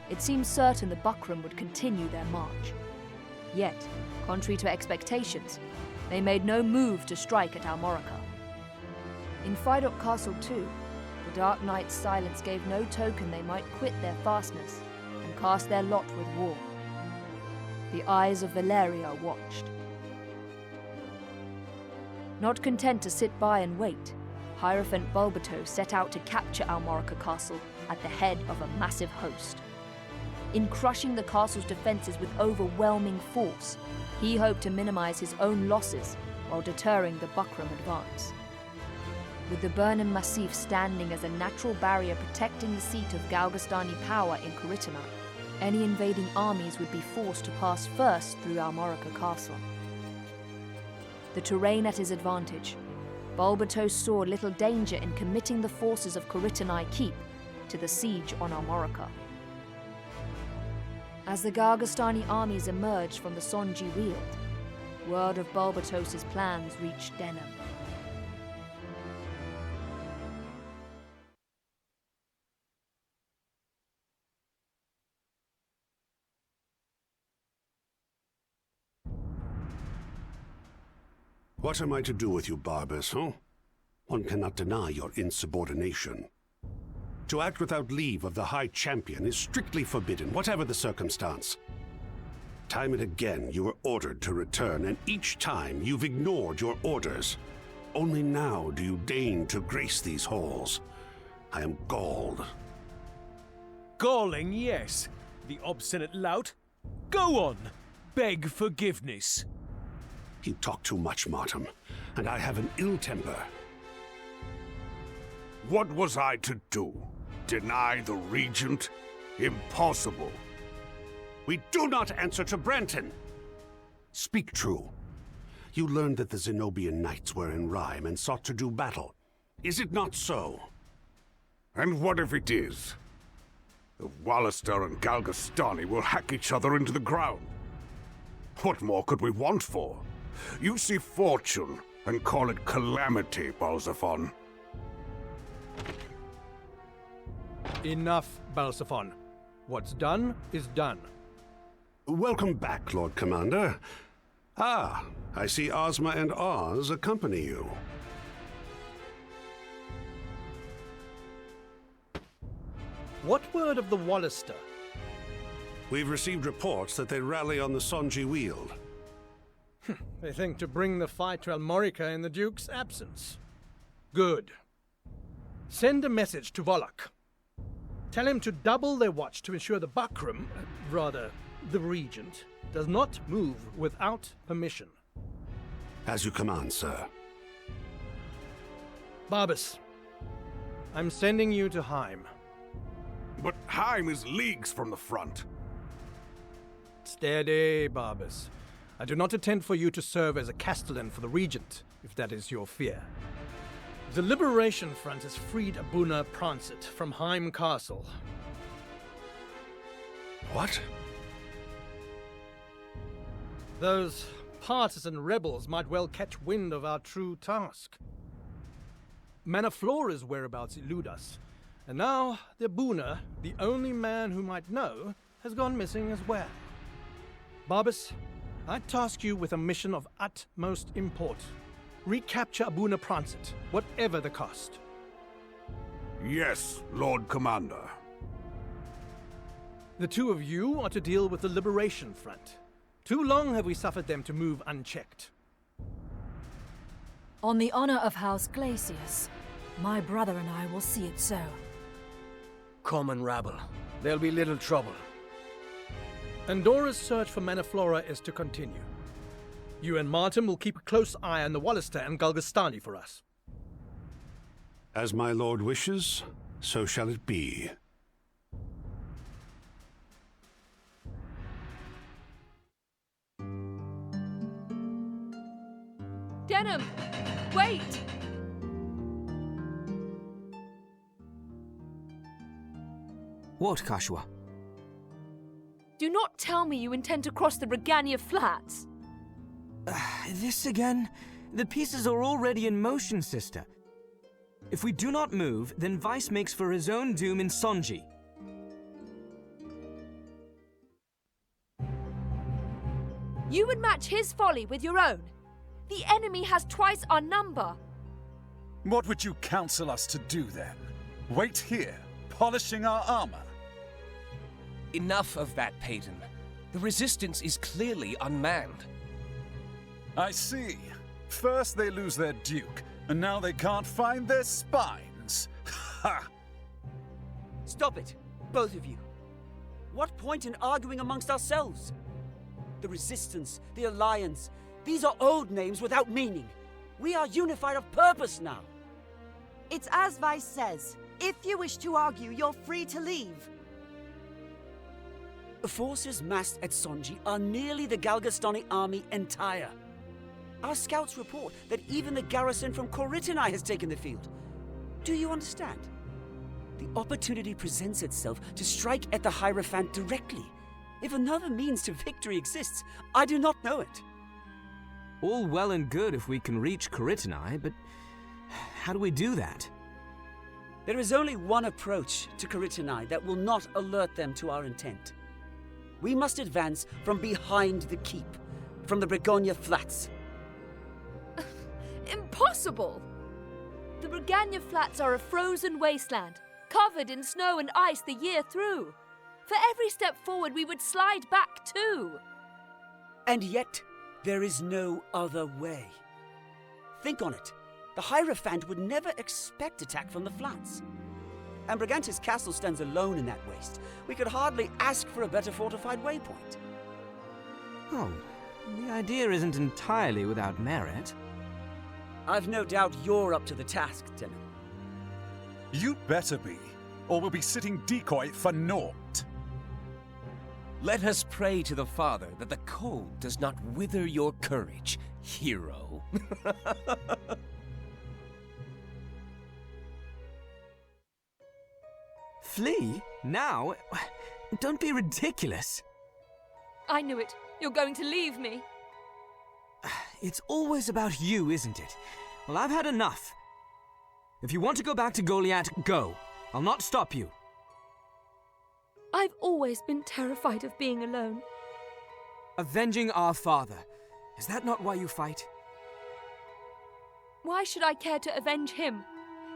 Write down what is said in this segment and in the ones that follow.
It seemed certain the Buckram would continue their march. Yet, contrary to expectations, they made no move to strike at Almorica. In Fidok Castle too, the Dark Knight's silence gave no token they might quit their fastness and cast their lot with war. The eyes of Valeria watched. Not content to sit by and wait, Hierophant Bulbato set out to capture Almorica Castle at the head of a massive host. In crushing the castle's defenses with overwhelming force, he hoped to minimize his own losses while deterring the Buckram advance. With the Burnham Massif standing as a natural barrier protecting the seat of Galgastani power in Koritani, any invading armies would be forced to pass first through Almorica Castle. The terrain at his advantage, Bulbato saw little danger in committing the forces of Koritani Keep to the siege on Almorica. As the Galgastani armies emerged from the Sonji Weald, word of Bulbatos's plans reached Denham. What am I to do with you, Barbas, huh? One cannot deny your insubordination. To act without leave of the High Champion is strictly forbidden, whatever the circumstance. Time and again you were ordered to return, and each time you've ignored your orders. Only now do you deign to grace these halls. I am galled. Galling, yes. The obstinate lout. Go on. Beg forgiveness. You talk too much, Martin, and I have an ill temper. What was I to do? Deny the Regent? Impossible. We do not answer to Branton. Speak true. You learned that the Zenobian Knights were in Rhyme and sought to do battle. Is it not so? And what if it is? The Wallister and Galgastani will hack each other into the ground. What more could we want for? You see fortune and call it calamity, Balzaphon. Enough, Balzaphon. What's done is done. Welcome back, Lord Commander. Ah, I see Ozma and Oz accompany you. What word of the Wallister? We've received reports that they rally on the Sonji Weald. They think to bring the fight to Almorica in the Duke's absence. Good. Send a message to Volok. Tell him to double their watch to ensure the Buckram, rather, the Regent, does not move without permission. As you command, sir. Barbas, I'm sending you to Heim. But Heim is leagues from the front. Steady, Barbas. I do not intend for you to serve as a castellan for the Regent, if that is your fear. The Liberation Front has freed Abuna Prancet from Heim Castle. What? Those partisan rebels might well catch wind of our true task. Manaflora's whereabouts elude us, and now the Abuna, the only man who might know, has gone missing as well. Barbas, I task you with a mission of utmost import. Recapture Abuna Prancet, whatever the cost. Yes, Lord Commander. The two of you are to deal with the Liberation Front. Too long have we suffered them to move unchecked. On the honor of House Glacius, my brother and I will see it so. Common rabble. There'll be little trouble. Andora's search for Manaflora is to continue. You and Martin will keep a close eye on the Wallister and Galgastani for us. As my lord wishes, so shall it be. Denham! Wait! What, Kashua? Do not tell me you intend to cross the Regania Flats. This again? The pieces are already in motion, sister. If we do not move, then Vice makes for his own doom in Sonji. You would match his folly with your own. The enemy has twice our number. What would you counsel us to do then? Wait here, polishing our armor? Enough of that, Payton. The Resistance is clearly unmanned. I see. First they lose their Duke, and now they can't find their spines. Ha! Stop it, both of you. What point in arguing amongst ourselves? The Resistance, the Alliance, these are old names without meaning. We are unified of purpose now. It's as Vice says. If you wish to argue, you're free to leave. The forces massed at Sonji are nearly the Galgastani army entire. Our scouts report that even the garrison from Koritanai has taken the field. Do you understand? The opportunity presents itself to strike at the Hierophant directly. If another means to victory exists, I do not know it. All well and good if we can reach Koritanai, but how do we do that? There is only one approach to Koritanai that will not alert them to our intent. We must advance from behind the keep, from the Bregonia Flats. Impossible! The Brigania Flats are a frozen wasteland, covered in snow and ice the year through. For every step forward, we would slide back too. And yet, there is no other way. Think on it. The Hierophant would never expect attack from the flats. And Brigantis Castle stands alone in that waste. We could hardly ask for a better fortified waypoint. Oh, the idea isn't entirely without merit. I've no doubt you're up to the task, Timon. You'd better be, or we'll be sitting decoy for naught. Let us pray to the Father that the cold does not wither your courage, hero. Flee? Now? Don't be ridiculous. I knew it. You're going to leave me. It's always about you, isn't it? Well, I've had enough. If you want to go back to Goliath, go. I'll not stop you. I've always been terrified of being alone. Avenging our father. Is that not why you fight? Why should I care to avenge him?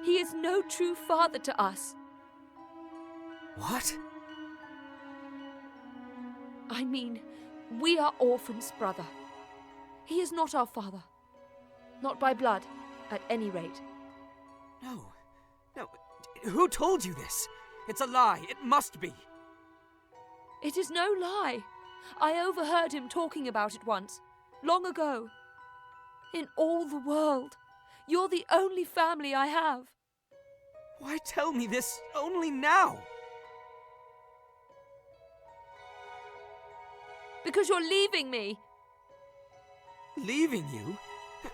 He is no true father to us. What? I mean, we are orphans, brother. He is not our father. Not by blood, at any rate. No. Who told you this? It's a lie. It must be. It is no lie. I overheard him talking about it once, long ago. In all the world, you're the only family I have. Why tell me this only now? Because you're leaving me. Leaving you?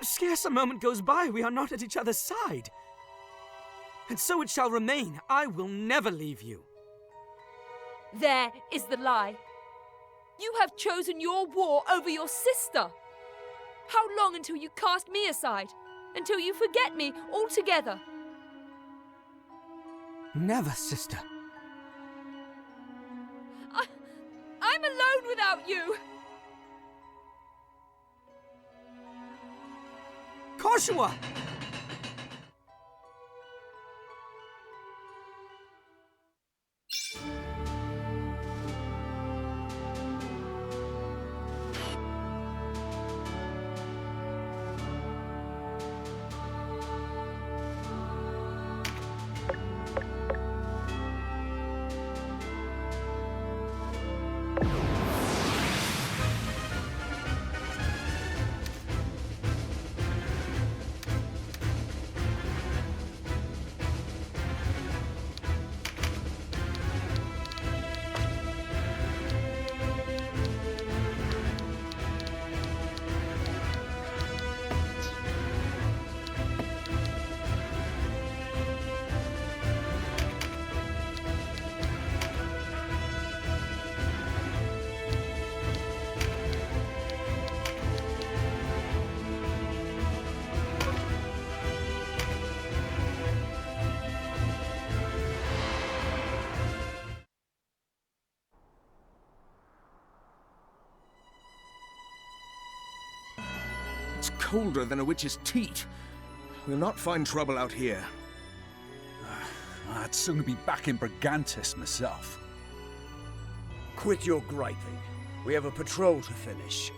Scarce a moment goes by we are not at each other's side. And so it shall remain. I will never leave you. There is the lie. You have chosen your war over your sister. How long until you cast me aside? Until you forget me altogether? Never, sister. I'm alone without you! Koshua! colder than a witch's teat. We'll not find trouble out here. I'd sooner be back in Brigantis myself. Quit your griping. We have a patrol to finish.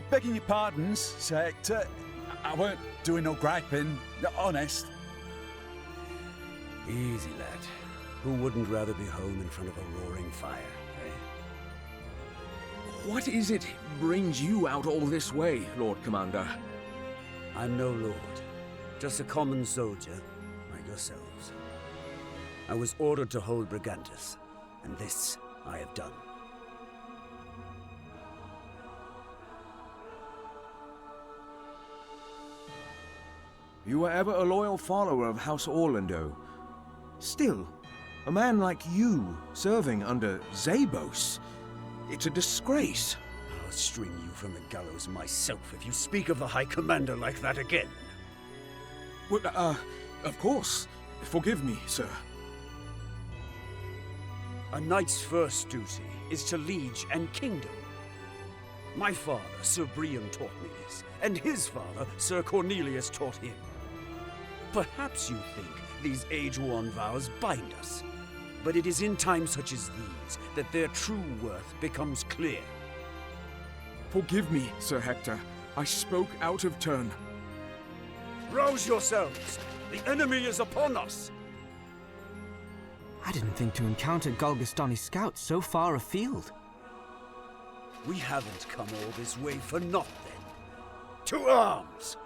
Begging your pardons, Sir Hector. I weren't doing no griping, honest. Easy, lad. Who wouldn't rather be home in front of a roaring fire, eh? What is it brings you out all this way, Lord Commander? I'm no lord, just a common soldier, like yourselves. I was ordered to hold Brigantis, and this I have done. You were ever a loyal follower of House Orlando. Still, a man like you serving under Zabos, it's a disgrace. I'll string you from the gallows myself if you speak of the High Commander like that again. Well, of course. Forgive me, sir. A knight's first duty is to liege and kingdom. My father, Sir Brian, taught me this, and his father, Sir Cornelius, taught him. Perhaps you think these age-worn vows bind us, but it is in times such as these that their true worth becomes clear. Forgive me, Sir Hector. I spoke out of turn. Rouse yourselves! The enemy is upon us! I didn't think to encounter Galgastani scouts so far afield. We haven't come all this way for naught, then. To arms!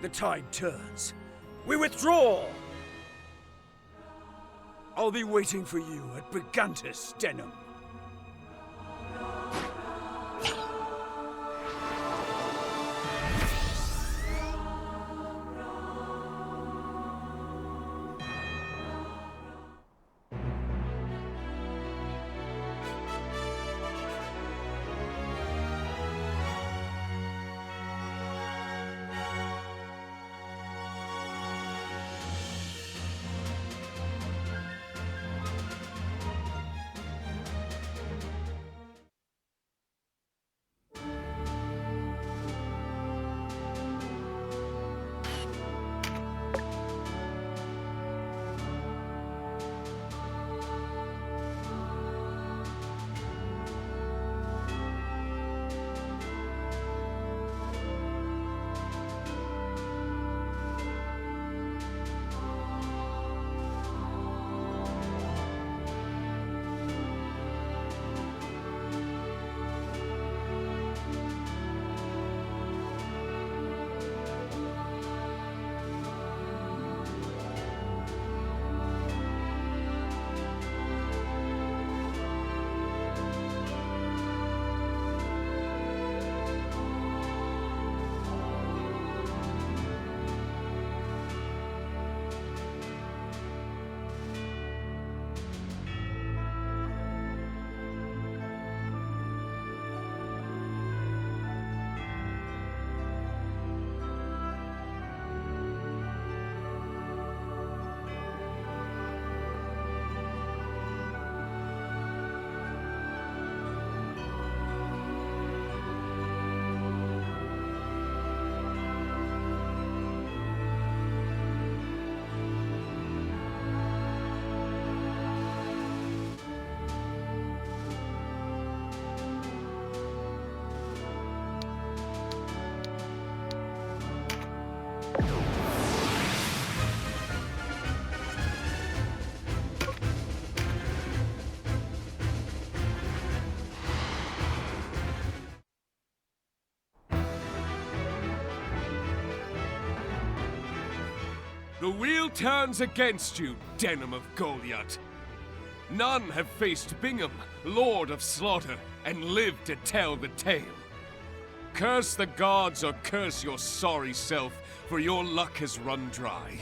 The tide turns. We withdraw! I'll be waiting for you at Brigantis, Denham. The wheel turns against you, Denim of Goliath. None have faced Bingham, Lord of Slaughter, and lived to tell the tale. Curse the gods or curse your sorry self, for your luck has run dry.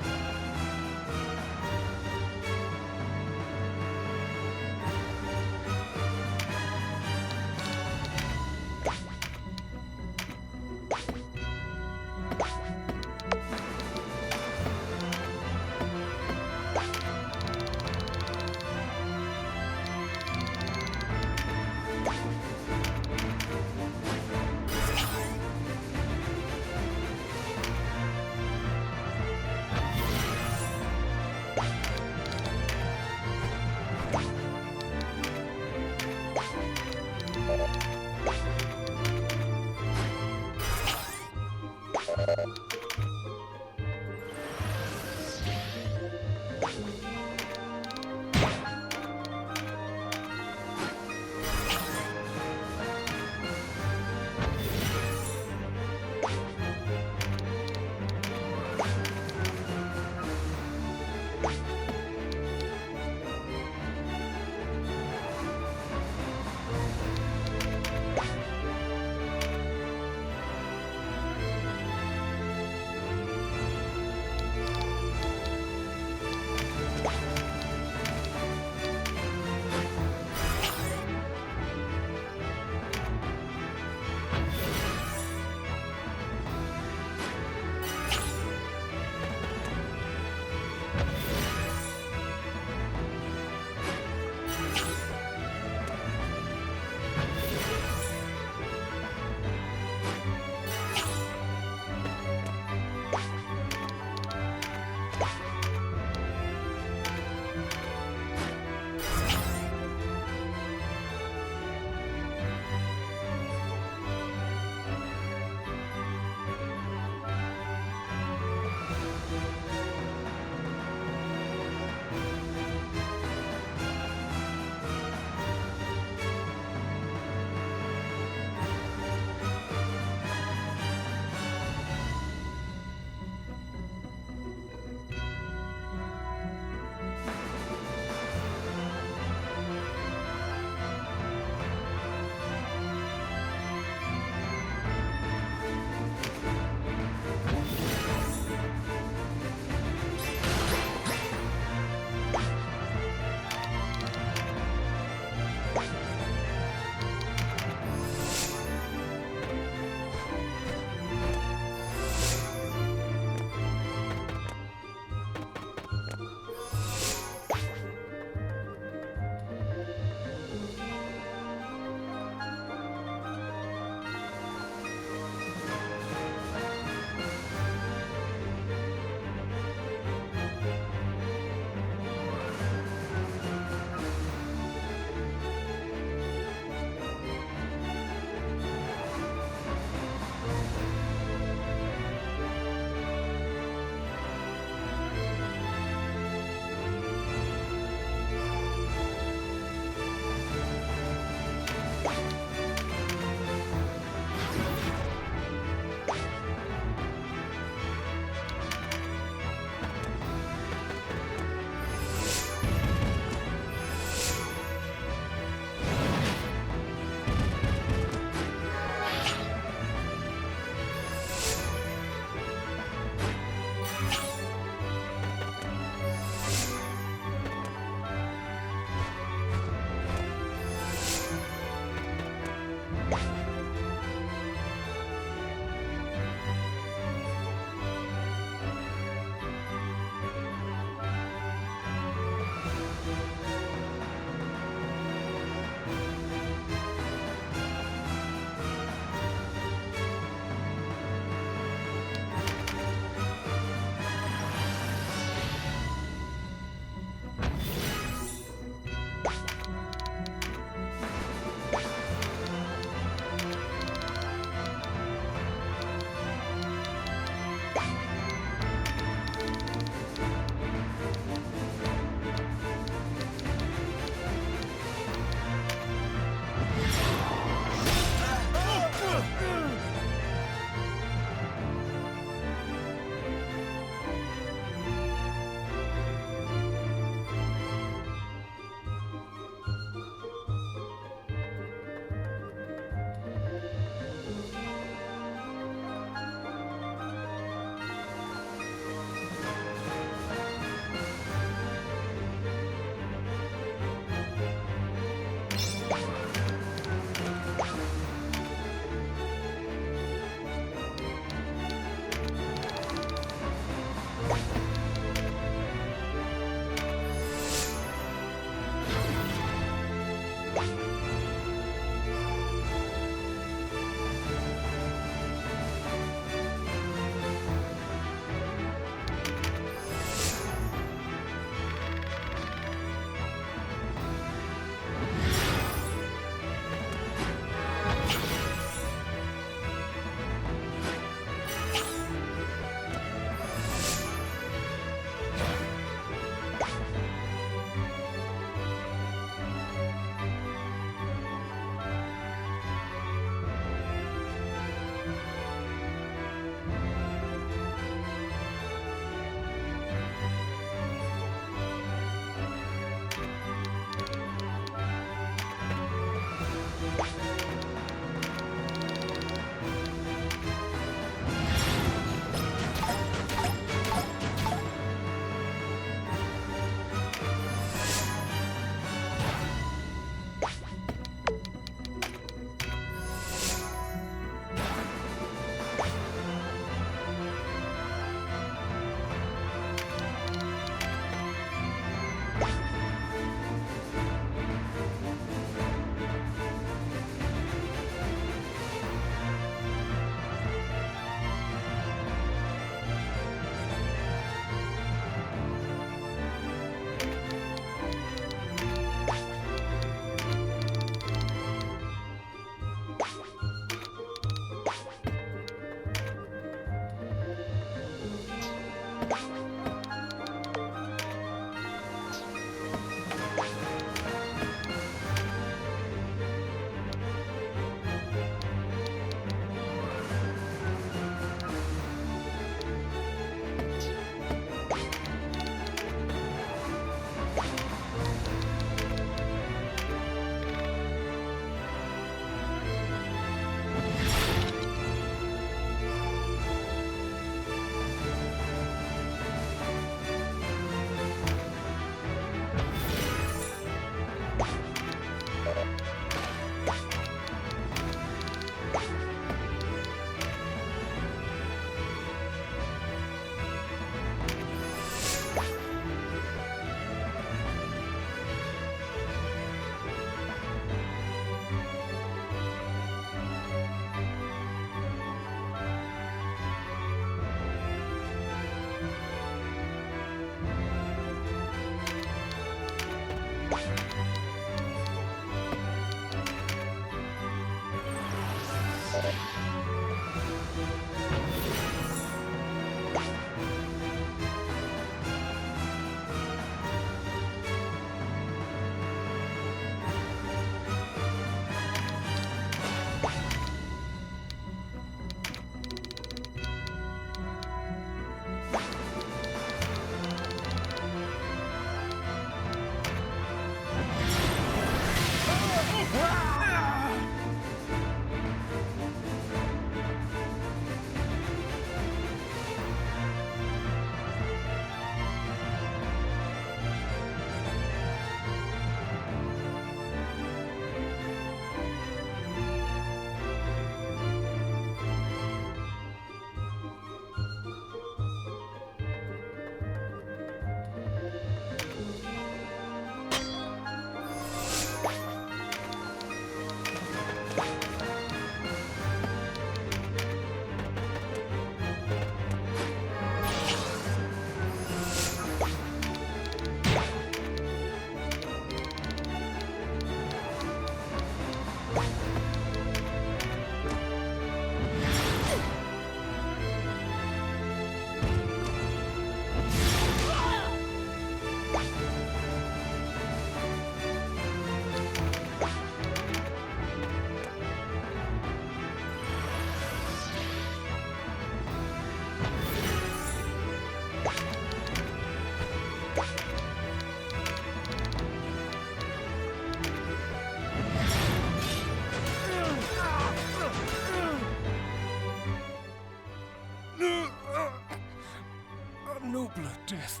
A nobler death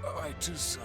I deserve.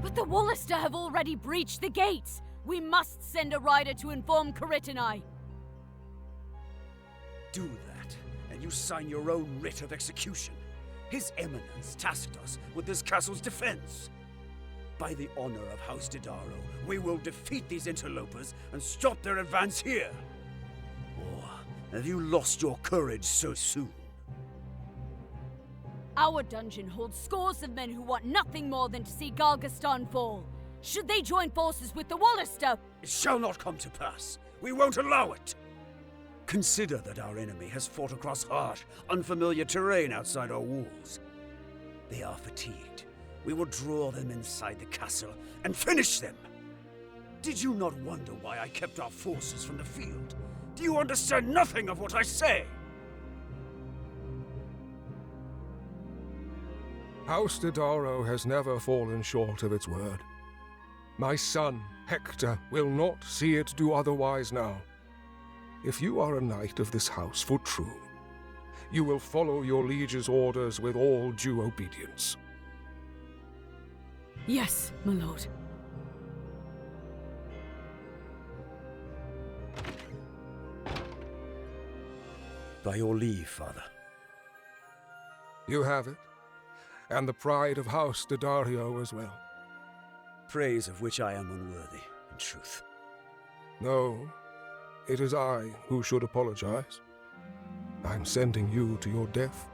But the Wallister have already breached the gates! We must send a rider to inform Coritinai. Do that, and you sign your own writ of execution. His Eminence tasked us with this castle's defense. By the honor of House Didaro, we will defeat these interlopers and stop their advance here. Or have you lost your courage so soon? Our dungeon holds scores of men who want nothing more than to see Galgaston fall. Should they join forces with the Wallister? It shall not come to pass. We won't allow it. Consider that our enemy has fought across harsh, unfamiliar terrain outside our walls. They are fatigued. We will draw them inside the castle and finish them. Did you not wonder why I kept our forces from the field? Do you understand nothing of what I say? House Didaro has never fallen short of its word. My son, Hector, will not see it do otherwise now. If you are a knight of this house for true, you will follow your liege's orders with all due obedience. Yes, my lord. By your leave, father. You have it, and the pride of House Didario as well. Praise of which I am unworthy, in truth. No, it is I who should apologize. I'm sending you to your death.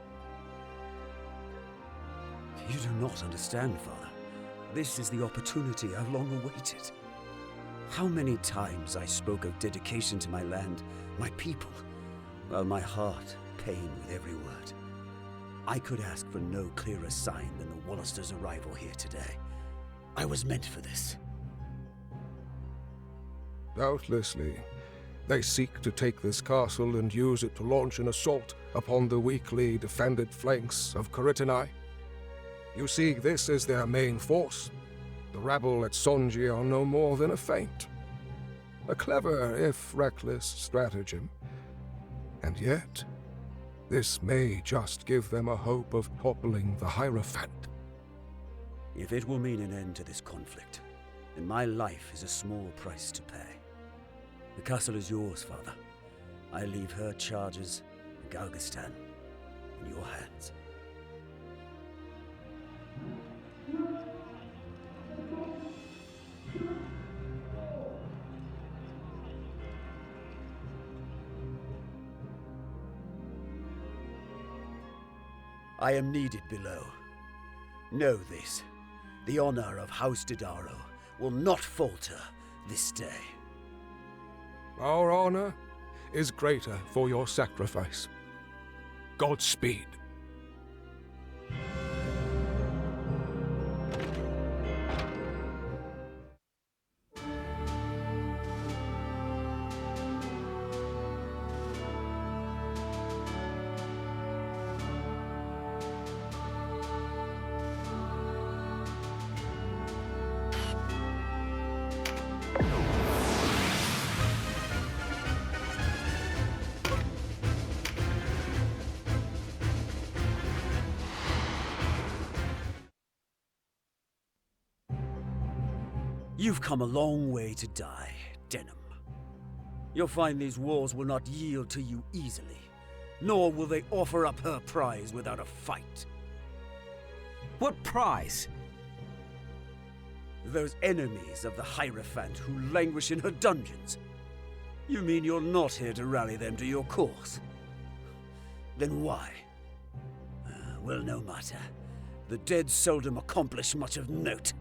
You do not understand, father. This is the opportunity I've long awaited. How many times I spoke of dedication to my land, my people, while my heart pained with every word. I could ask for no clearer sign than the Wallisters' arrival here today. I was meant for this. Doubtlessly, they seek to take this castle and use it to launch an assault upon the weakly defended flanks of Coritini. You see, this is their main force. The rabble at Sonji are no more than a feint. A clever, if reckless, stratagem. And yet, this may just give them a hope of toppling the Hierophant. If it will mean an end to this conflict, then my life is a small price to pay. The castle is yours, Father. I leave her charges and Galgastan in your hands. I am needed below. Know this. The honor of House Dodaro will not falter this day. Our honor is greater for your sacrifice. Godspeed. You've come a long way to die, Denim. You'll find these walls will not yield to you easily, nor will they offer up her prize without a fight. What prize? Those enemies of the Hierophant who languish in her dungeons. You mean you're not here to rally them to your cause? Then why? Well, no matter. The dead seldom accomplish much of note.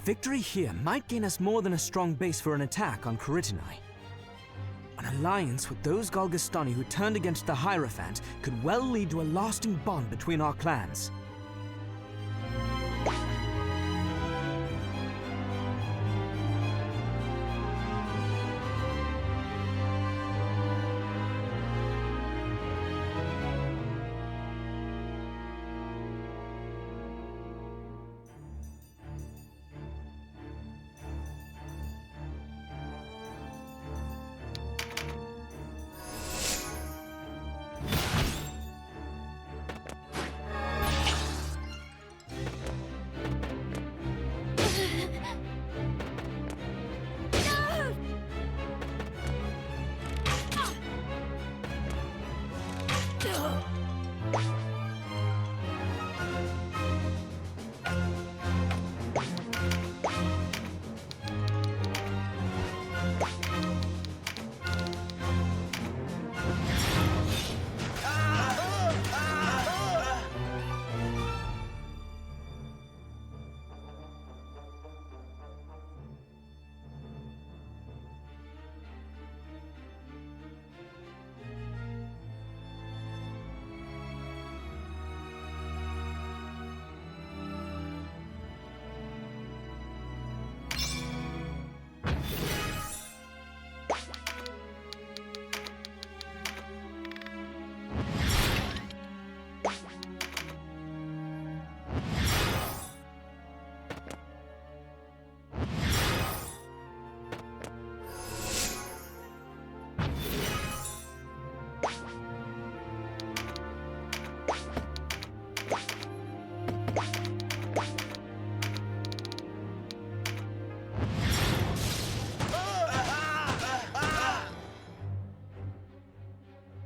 Victory here might gain us more than a strong base for an attack on Corytinae. An alliance with those Galgastani who turned against the Hierophant could well lead to a lasting bond between our clans.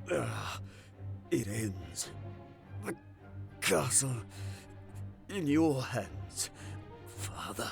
It ends. The castle in your hands, Father.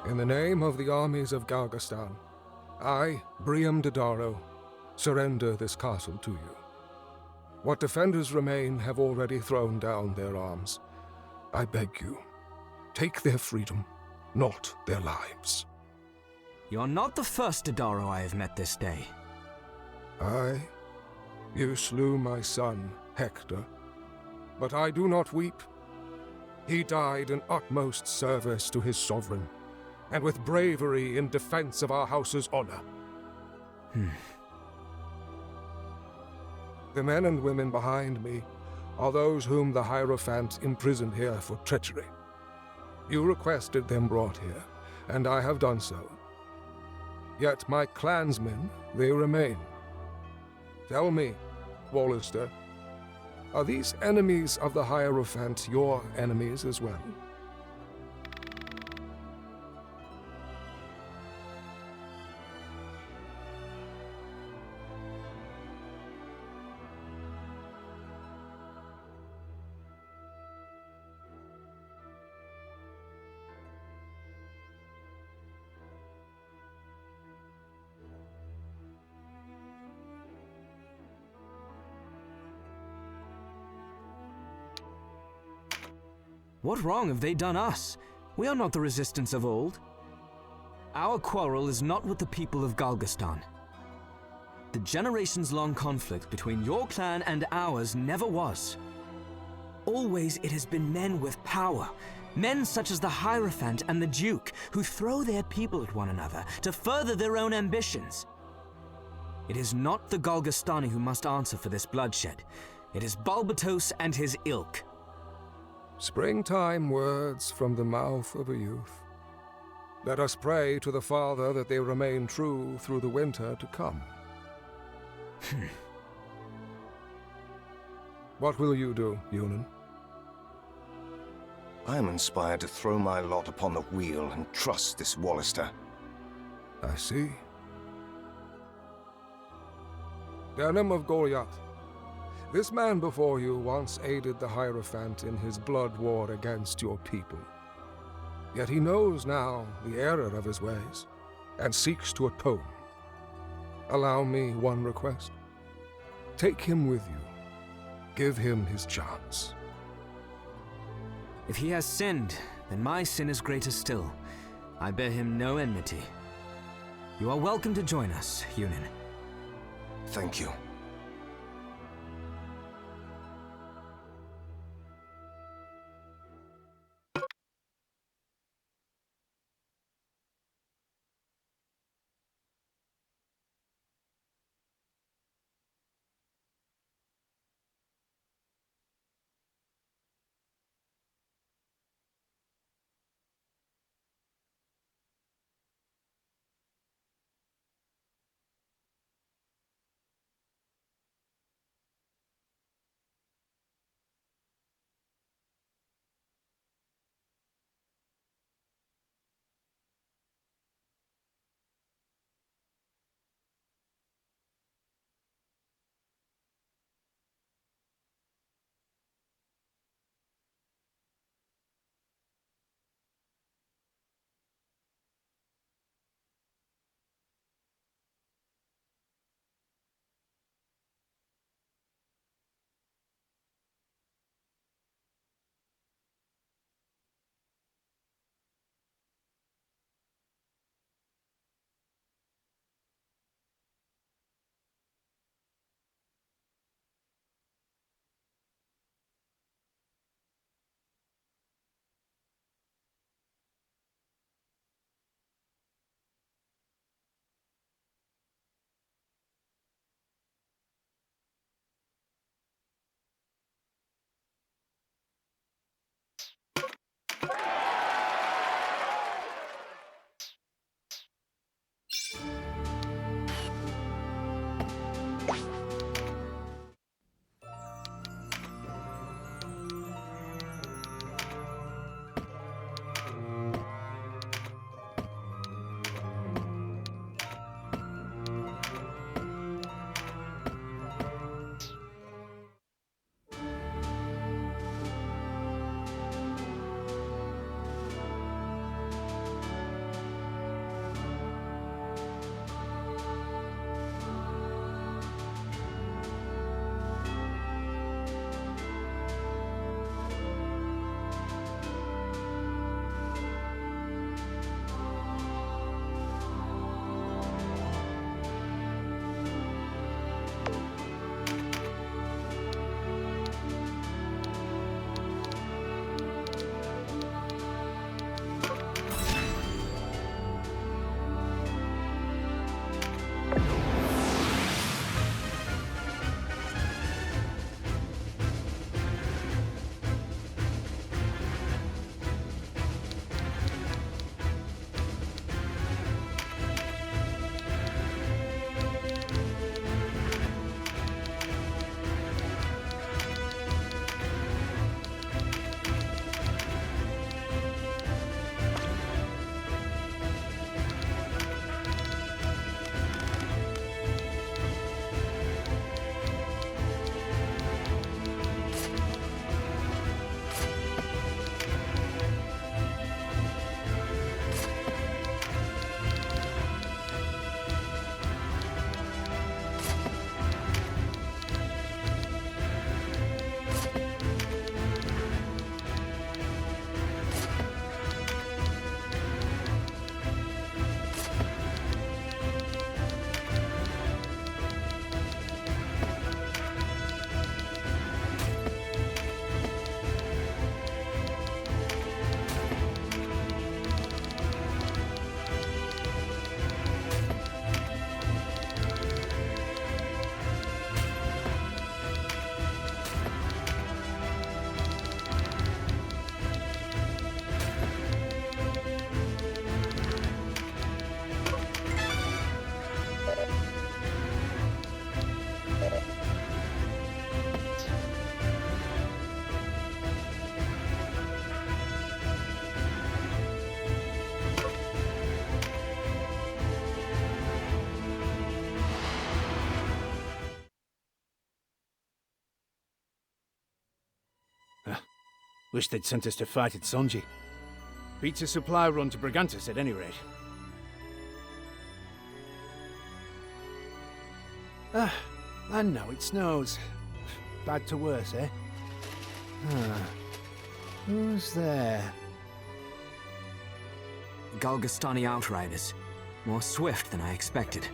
In the name of the armies of Galgastan, I, Briam Dodaro, surrender this castle to you. What defenders remain have already thrown down their arms. I beg you, take their freedom, not their lives. You're not the first Dodaro I have met this day. You slew my son, Hector, but I do not weep. He died in utmost service to his sovereign, and with bravery in defense of our house's honor. The men and women behind me are those whom the Hierophant imprisoned here for treachery. You requested them brought here, and I have done so. Yet my clansmen, they remain. Tell me, Wallister, are these enemies of the Hierophant your enemies as well? What wrong have they done us? We are not the resistance of old. Our quarrel is not with the people of Galgastan. The generations-long conflict between your clan and ours never was. Always it has been men with power, men such as the Hierophant and the Duke, who throw their people at one another to further their own ambitions. It is not the Galgastani who must answer for this bloodshed. It is Balbatos and his ilk. Springtime words from the mouth of a youth. Let us pray to the Father that they remain true through the winter to come. What will you do, Eunan? I am inspired to throw my lot upon the wheel and trust this Wallister. I see. Denham of Goliath, this man before you once aided the Hierophant in his blood war against your people. Yet he knows now the error of his ways, and seeks to atone. Allow me one request. Take him with you. Give him his chance. If he has sinned, then my sin is greater still. I bear him no enmity. You are welcome to join us, Eunan. Thank you. Wish they'd sent us to fight at Sonji. Beats a supply run to Brigantis at any rate. Ah, and now it snows. Bad to worse, eh? Who's there? Galgastani outriders. More swift than I expected.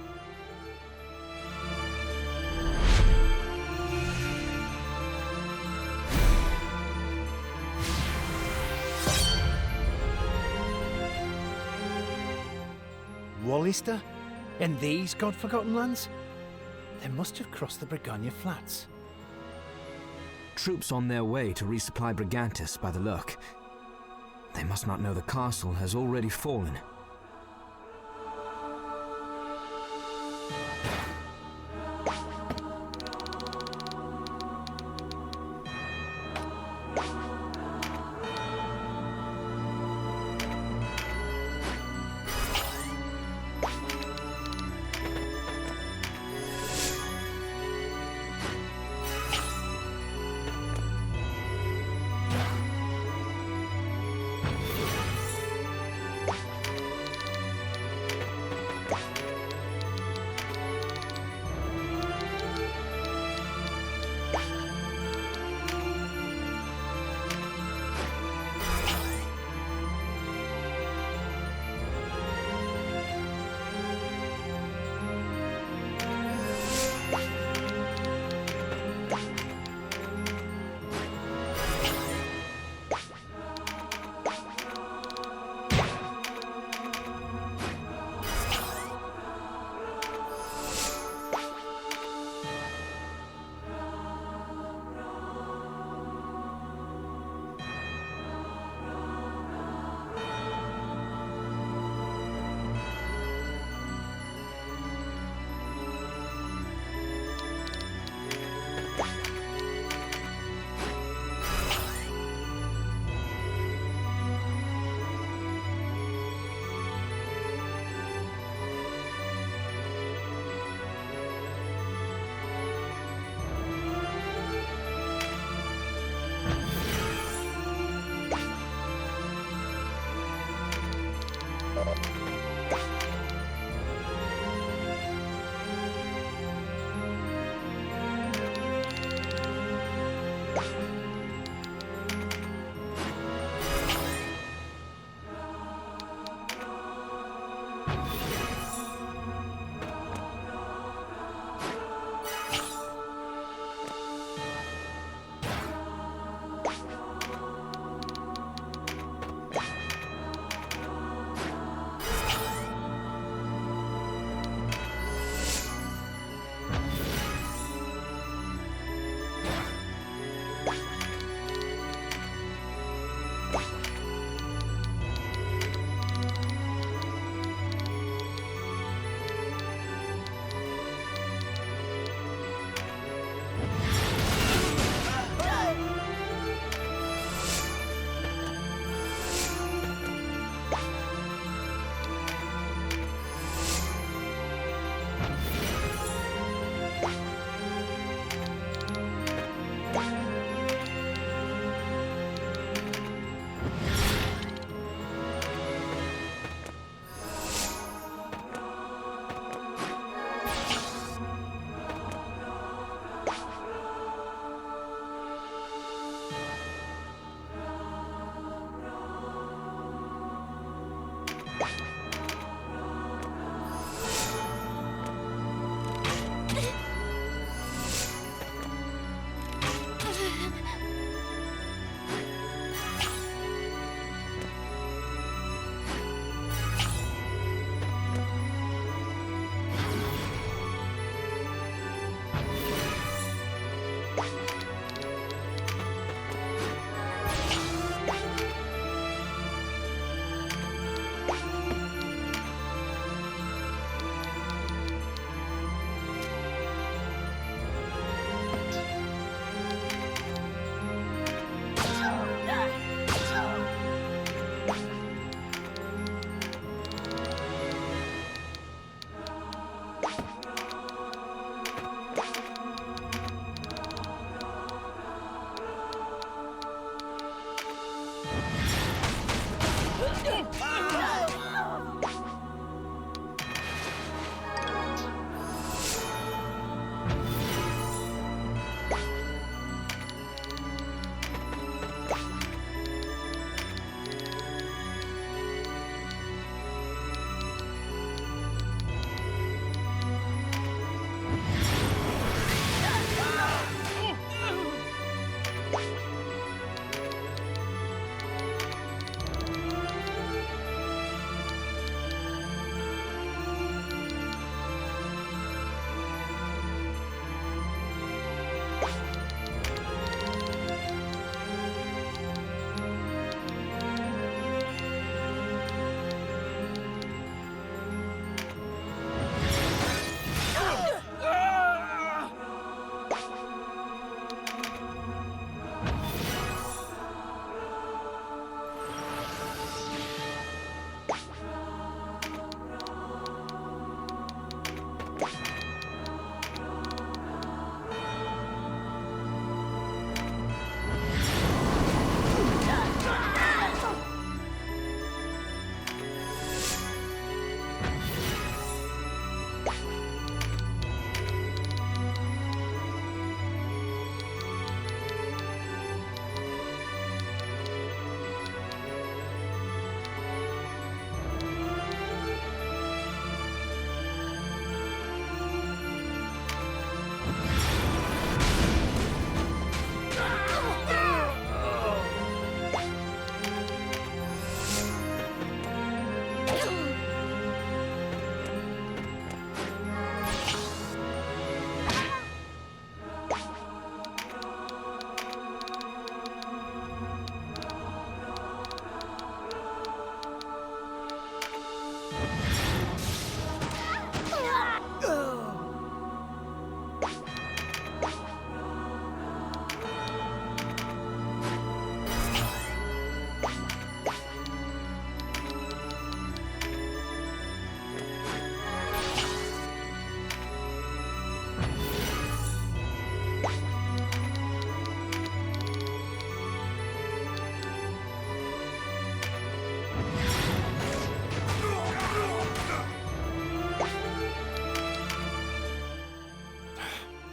Wallister? In these god-forgotten lands? They must have crossed the Brigannia Flats. Troops on their way to resupply Brigantis by the look. They must not know the castle has already fallen.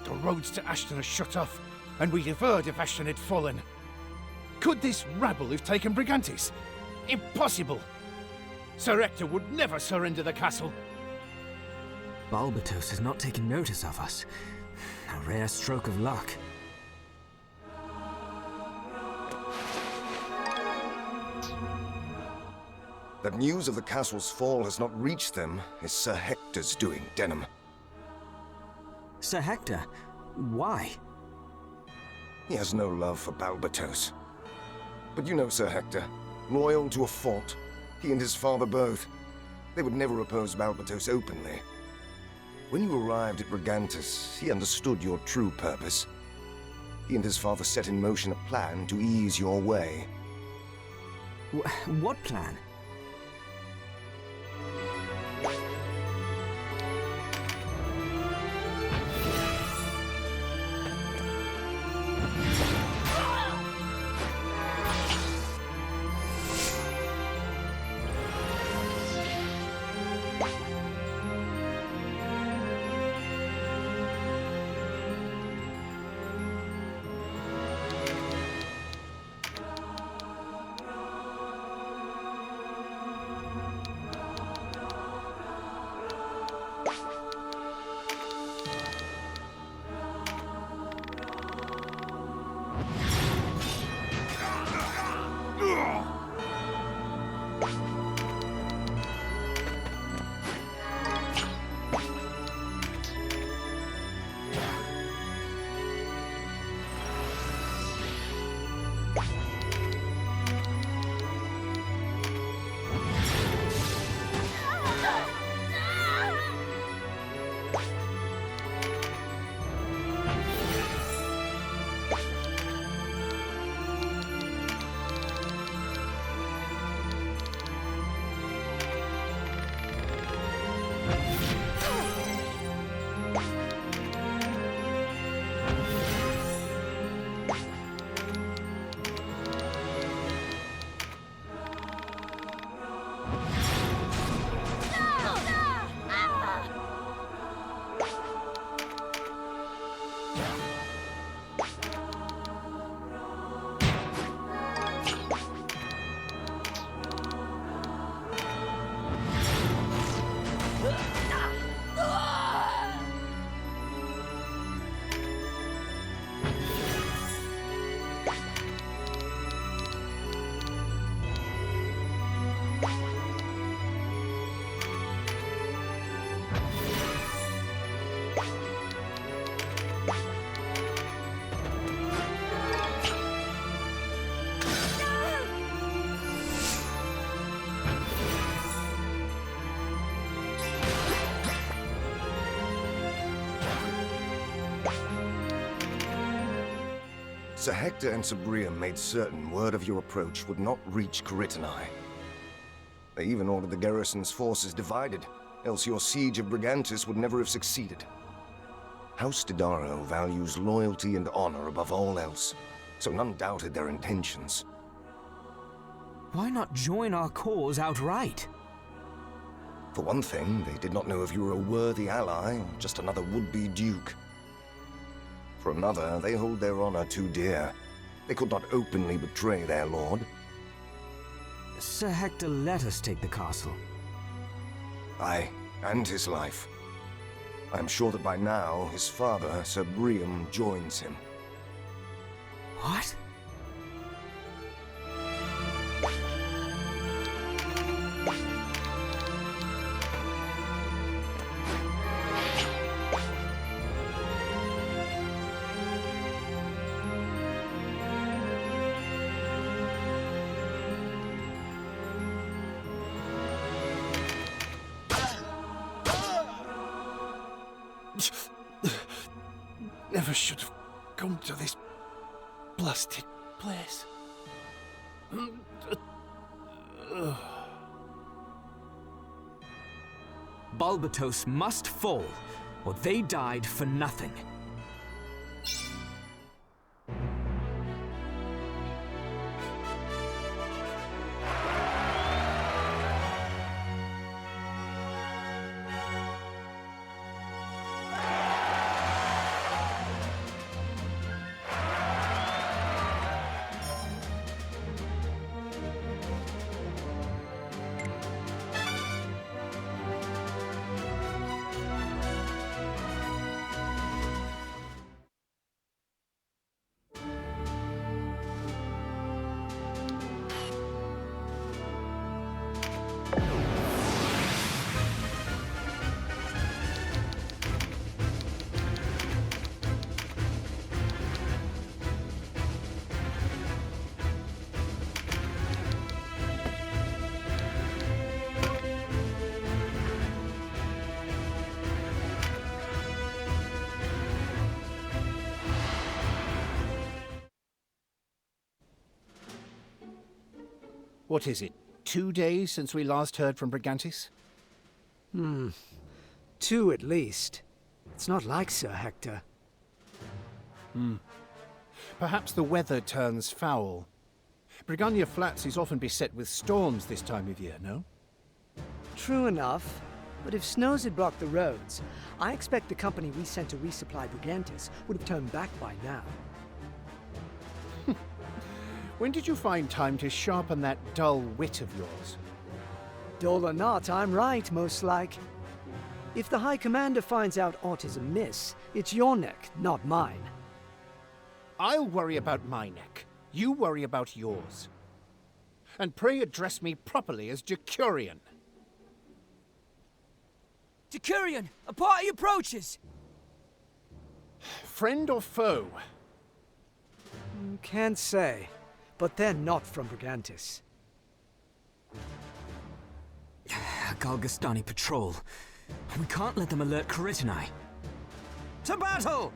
The roads to Ashton are shut off, and we'd have heard if Ashton had fallen. Could this rabble have taken Brigantes? Impossible! Sir Hector would never surrender the castle. Balbatos has not taken notice of us. A rare stroke of luck. That news of the castle's fall has not reached them is Sir Hector's doing, Denham. Sir Hector? Why? He has no love for Balbatos. But you know Sir Hector, loyal to a fault. He and his father both. They would never oppose Balbatos openly. When you arrived at Brigantes, he understood your true purpose. He and his father set in motion a plan to ease your way. What plan? Sir Hector and Sir Briam made certain word of your approach would not reach Corytinae. They even ordered the garrison's forces divided, else your siege of Brigantes would never have succeeded. House Didaro values loyalty and honor above all else, so none doubted their intentions. Why not join our cause outright? For one thing, they did not know if you were a worthy ally or just another would-be duke. For another, they hold their honor too dear. They could not openly betray their lord. Sir Hector let us take the castle. Aye, and his life. I am sure that by now, his father, Sir Briam, joins him. What? Never should have come to this blasted place. Balbatos must fall, or they died for nothing. What is it, 2 days since we last heard from Brigantes? 2 at least. It's not like Sir Hector. Perhaps the weather turns foul. Brigannia Flats is often beset with storms this time of year, no? True enough. But if snows had blocked the roads, I expect the company we sent to resupply Brigantes would have turned back by now. When did you find time to sharpen that dull wit of yours? Dull or not, I'm right, most like. If the High Commander finds out aught is amiss, it's your neck, not mine. I'll worry about my neck. You worry about yours. And pray address me properly as Decurion. Decurion, a party approaches! Friend or foe? Can't say. But they're not from Brigantes. A Galgastani patrol. We can't let them alert Coritini. To battle!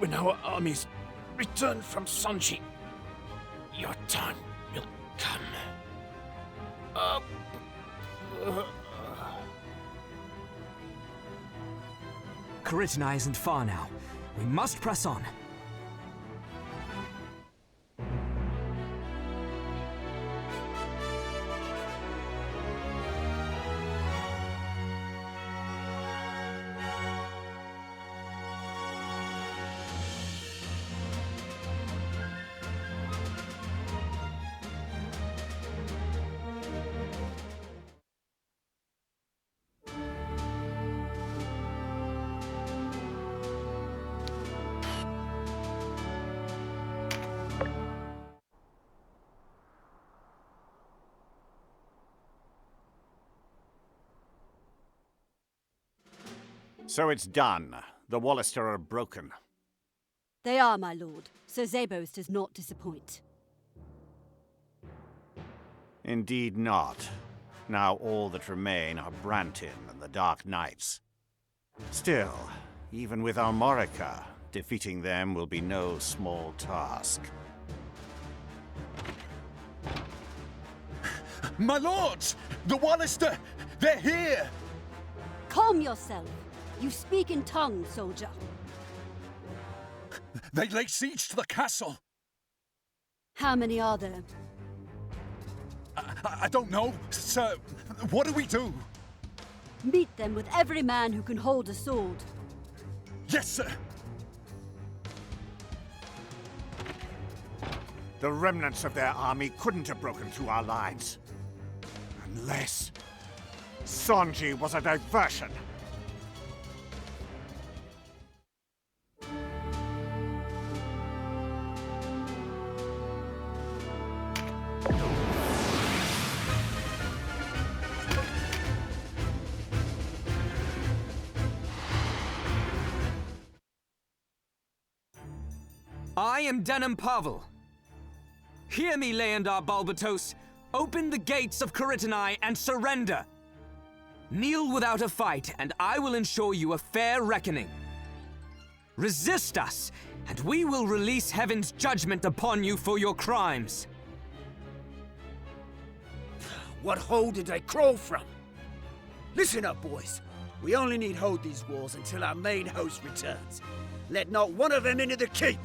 when our armies return from Sonji, your time will come. Kharitonai isn't far now. We must press on. So it's done. The Wallister are broken. They are, my lord. Sir Zabos does not disappoint. Indeed not. Now all that remain are Brantin and the Dark Knights. Still, even with Armorica, defeating them will be no small task. My lords! The Wallister! They're here! Calm yourself. You speak in tongues, soldier. They lay siege to the castle. How many are there? I don't know. Sir, what do we do? Meet them with every man who can hold a sword. Yes, sir. The remnants of their army couldn't have broken through our lines. Unless Sonji was a diversion. I am Denim Pavel. Hear me, Leandar Balbatos. Open the gates of Kharitonai and surrender. Kneel without a fight, and I will ensure you a fair reckoning. Resist us, and we will release heaven's judgment upon you for your crimes. What hole did they crawl from? Listen up, boys. We only need hold these walls until our main host returns. Let not one of them into the keep!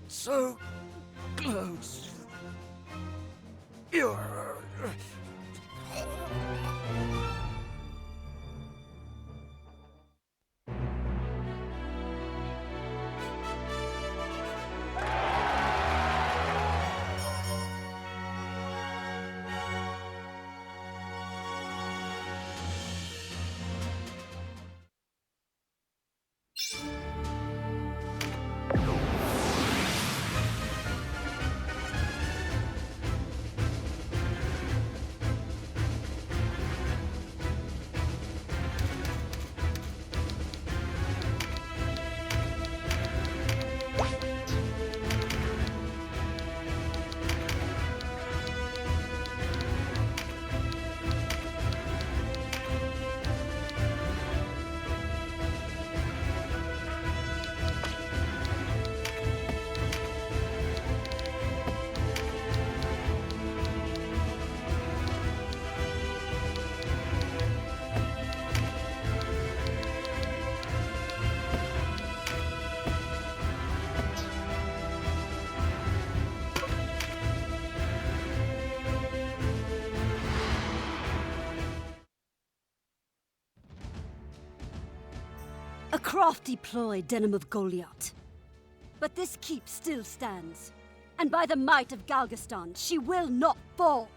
So close. A crafty ploy, Denim of Goliath. But this keep still stands, and by the might of Galgaston, she will not fall.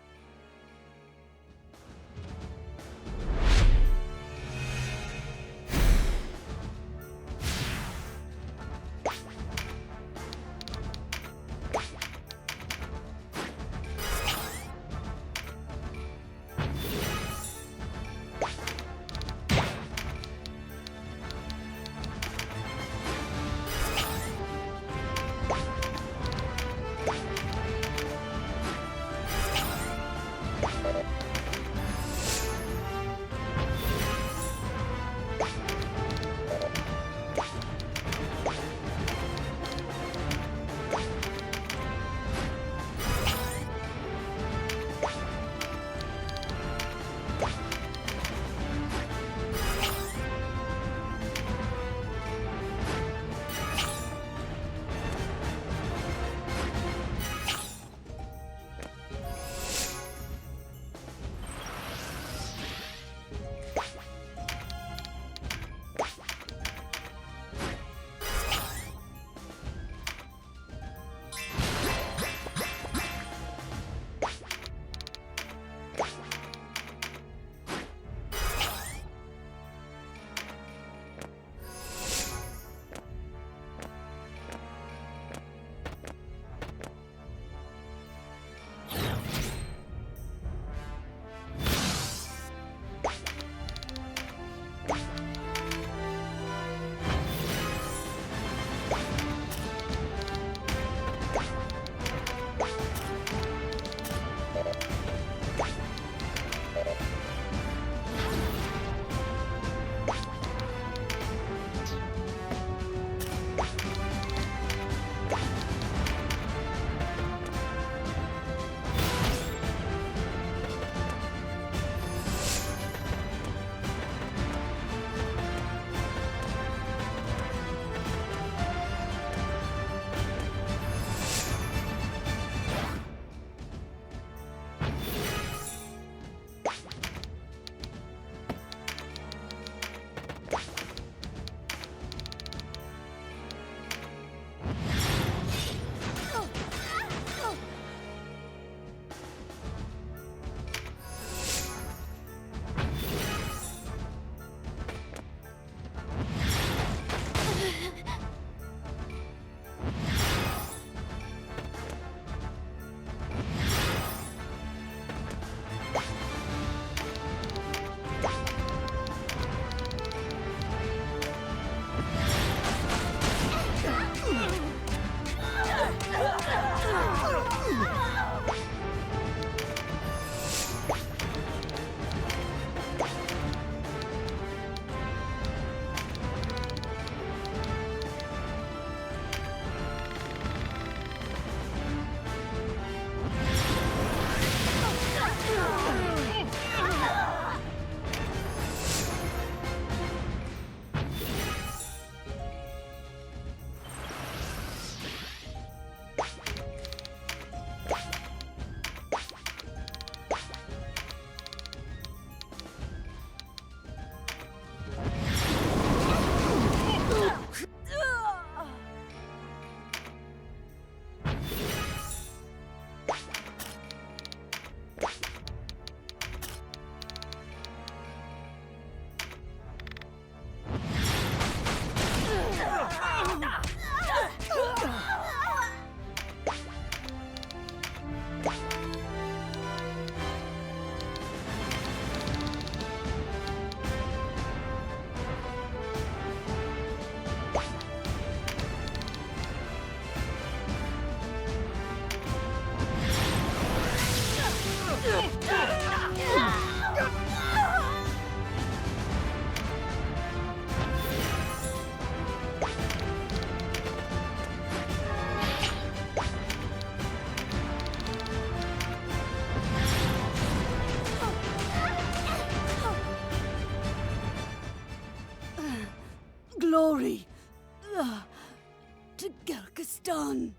Galgaston!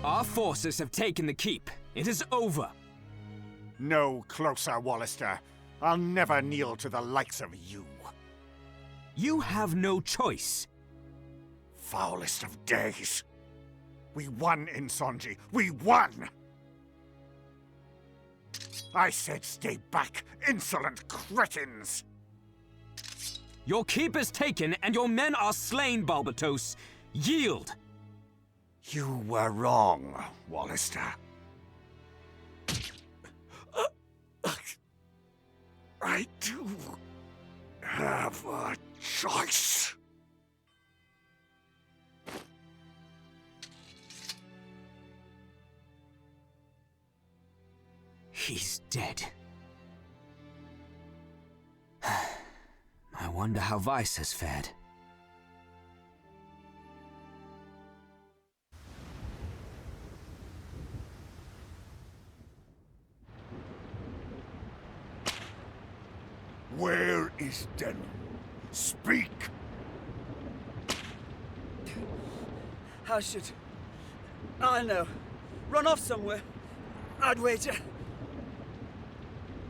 Our forces have taken the keep. It is over. No closer, Wallister. I'll never kneel to the likes of you. You have no choice. Foulest of days. We won in Sonji. We won! I said stay back, insolent cretins! Your keep is taken and your men are slain, Balbatos. Yield! You were wrong, Wallister. I do have a choice. He's dead. I wonder how Vice has fared. Where is Denon? Speak! How should I know? Run off somewhere, I'd wager.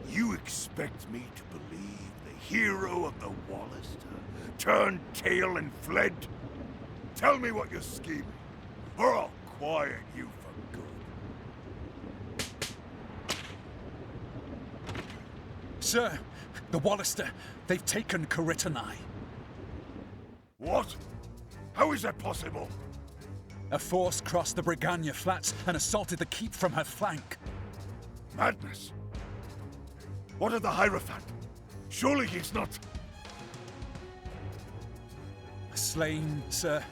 You expect me to believe the hero of the Wallister turned tail and fled? Tell me what you're scheming, or I'll quiet you for good. Sir, the Wallister, they've taken Coritonai. What? How is that possible? A force crossed the Brigannia Flats and assaulted the keep from her flank. Madness. What of the Hierophant? Surely he's not... Slain, sir.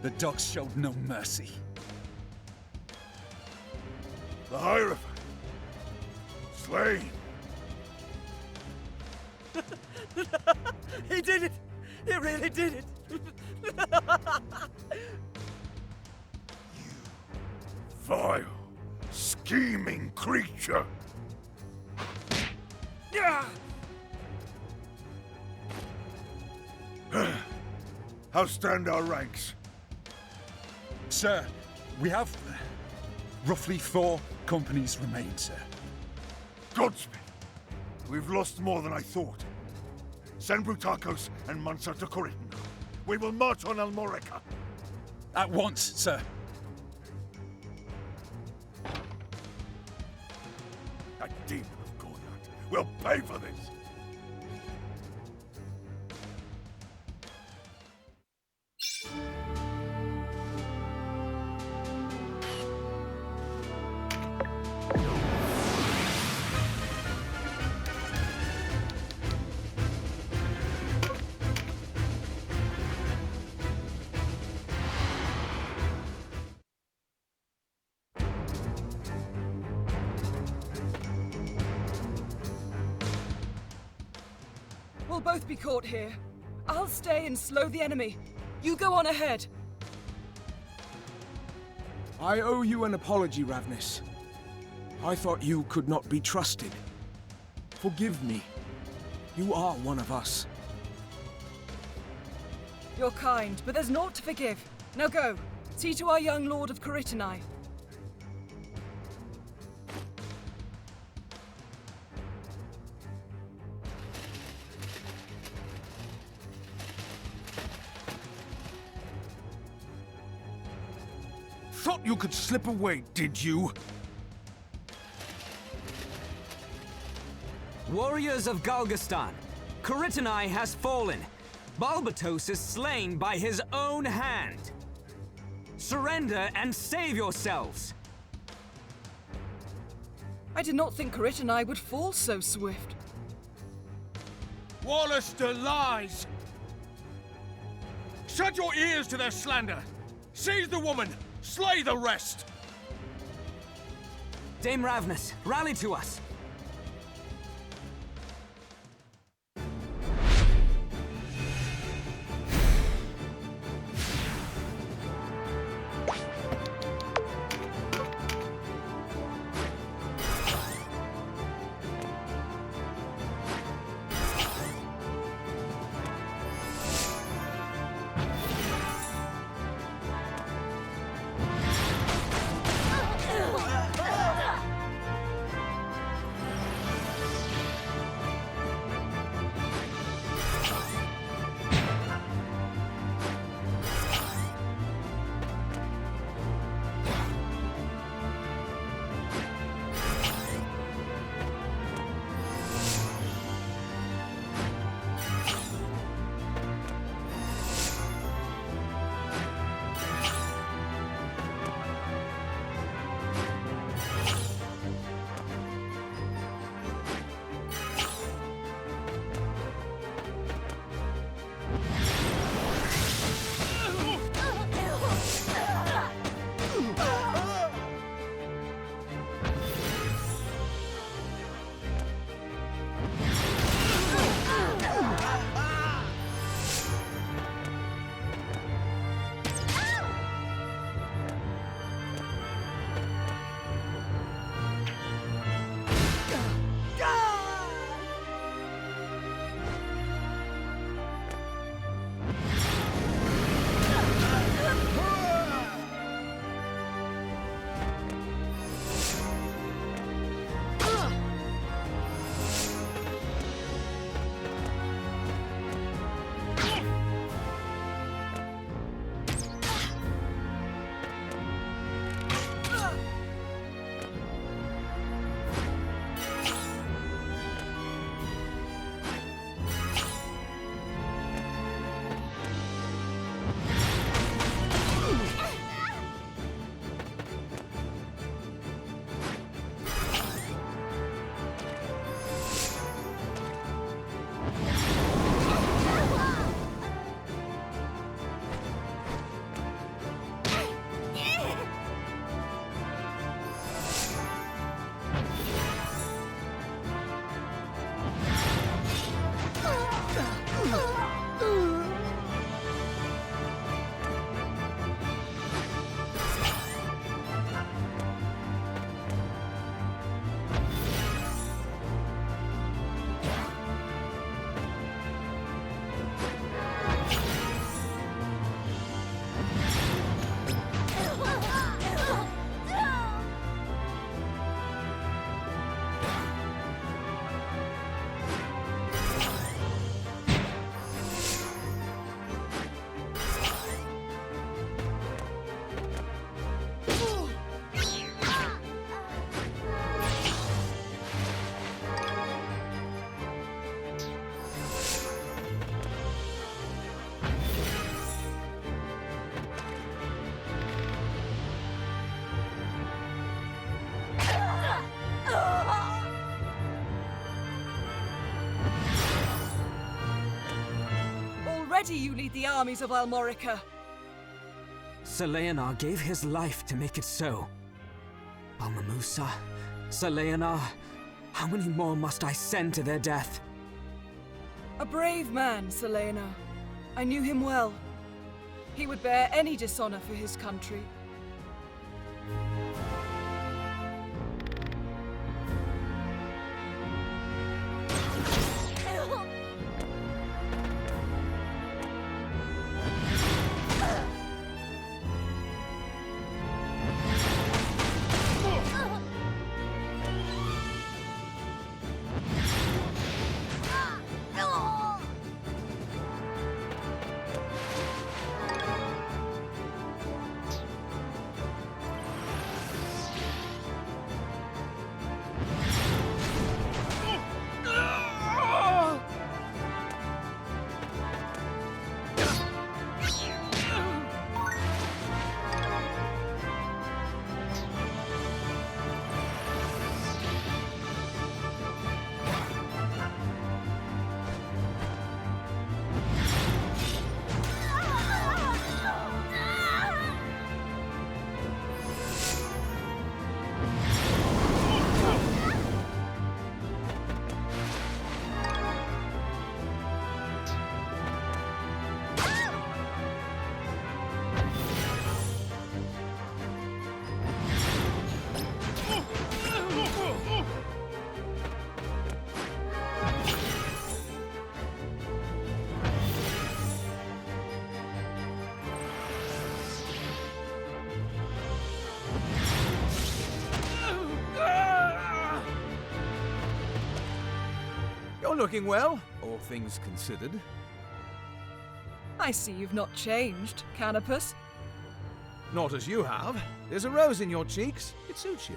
The dogs showed no mercy. The Hierophant? Slain? He did it! He really did it! Vile, scheming creature! How stand our ranks? Sir, we have roughly 4 companies remain, sir. Godspeed. We've lost more than I thought. Send Brutakos and Mansa to Coriton. We will march on Almorica. At once, sir. That demon of Goliath will pay for this. We'll both be caught here. I'll stay and slow the enemy. You go on ahead. I owe you an apology, Ravnis. I thought you could not be trusted. Forgive me. You are one of us. You're kind, but there's naught to forgive. Now go. See to our young lord of Coritonai. Thought you could slip away, did you? Warriors of Galgastan, Coritonai has fallen. Balbatos is slain by his own hand. Surrender and save yourselves. I did not think Coritonai would fall so swift. Wallister lies! Shut your ears to their slander! Seize the woman! Slay the rest! Dame Ravnus, rally to us! Already you lead the armies of Almorica. Sir Leonar gave his life to make it so. Balmamusa, Sir Leonar, how many more must I send to their death? A brave man, Sir Leonar. I knew him well. He would bear any dishonor for his country. You're looking well, all things considered. I see you've not changed, Canopus. Not as you have. There's a rose in your cheeks. It suits you.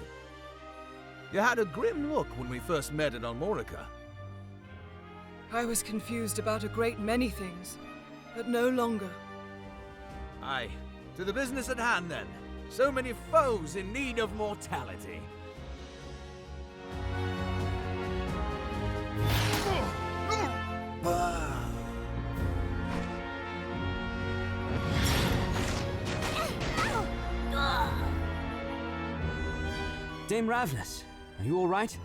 You had a grim look when we first met at Almorica. I was confused about a great many things, but no longer. Aye. To the business at hand, then. So many foes in need of mortality. Dame Ravnus, are you all right?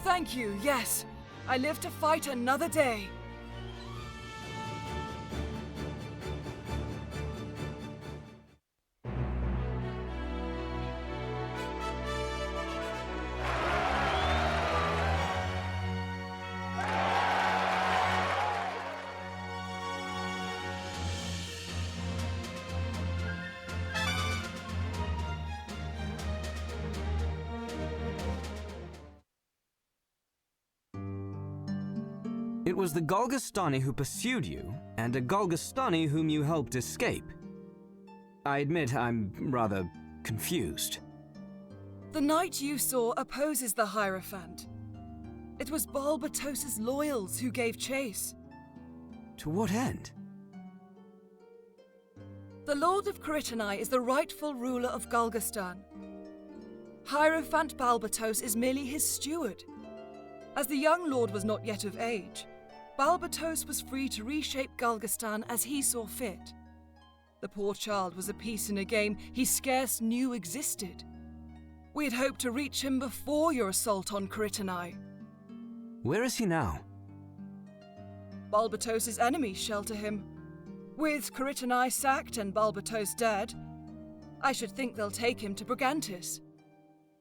Thank you, yes. I live to fight another day. It was the Galgastani who pursued you, and a Galgastani whom you helped escape. I admit I'm rather confused. The knight you saw opposes the Hierophant. It was Balbatos's loyals who gave chase. To what end? The Lord of Coritonai is the rightful ruler of Galgastan. Hierophant Balbatos is merely his steward. As the young lord was not yet of age, Balbatos was free to reshape Galgastan as he saw fit. The poor child was a piece in a game he scarce knew existed. We had hoped to reach him before your assault on Coritonai. Where is he now? Balbatos's enemies shelter him. With Coritonai sacked and Balbatos dead, I should think they'll take him to Brigantis.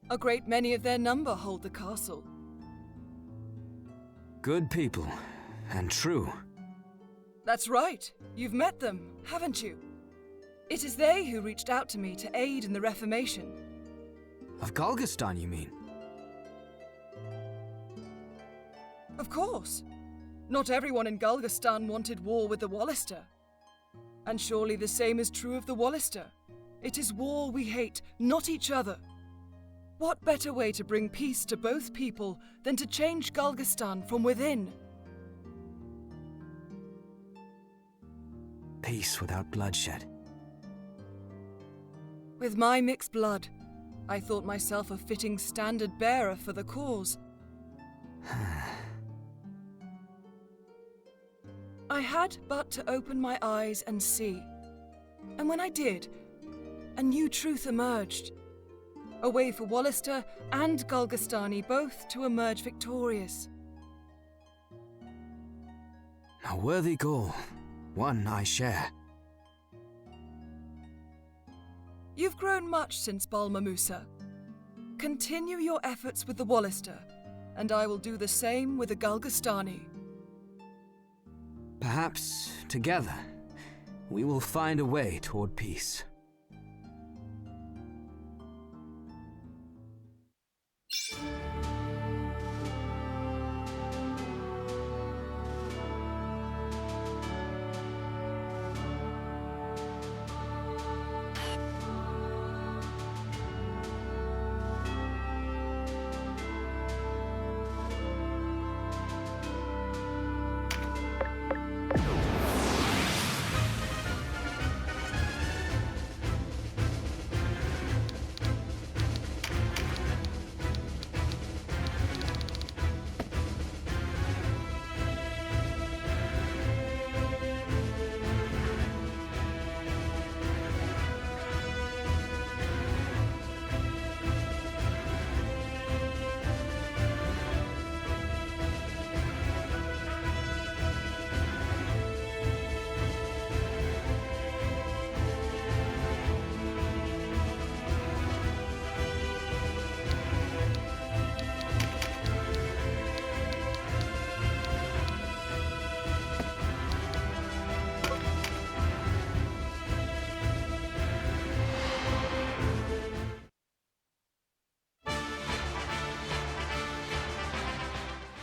A great many of their number hold the castle. Good people, and true. That's right. You've met them, haven't you? It is they who reached out to me to aid in the Reformation. Of Galgastan, you mean? Of course. Not everyone in Galgastan wanted war with the Wallister. And surely the same is true of the Wallister. It is war we hate, not each other. What better way to bring peace to both people than to change Galgastan from within? Peace without bloodshed. With my mixed blood, I thought myself a fitting standard bearer for the cause. I had but to open my eyes and see. And when I did, a new truth emerged. A way for Wallister and Galgastani both to emerge victorious. A worthy goal, one I share. You've grown much since Balma Musa. Continue your efforts with the Wallister, and I will do the same with the Galgastani. Perhaps, together, we will find a way toward peace.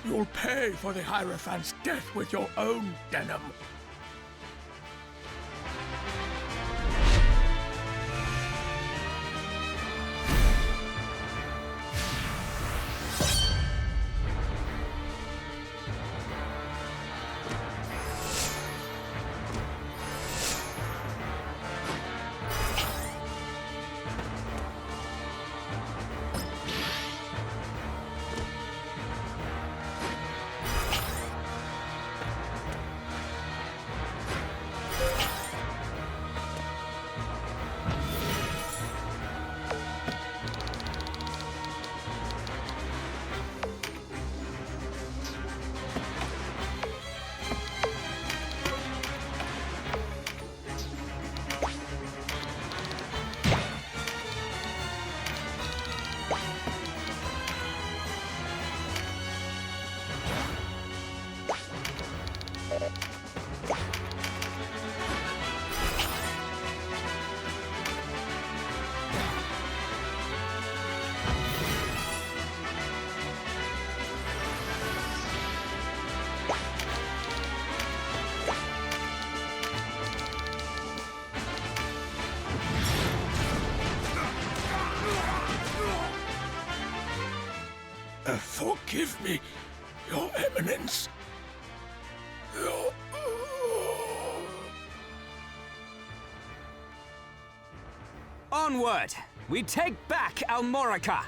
You'll pay for the Hierophant's death with your own denim. Forgive me, Your Eminence. Onward! We take back Almorica!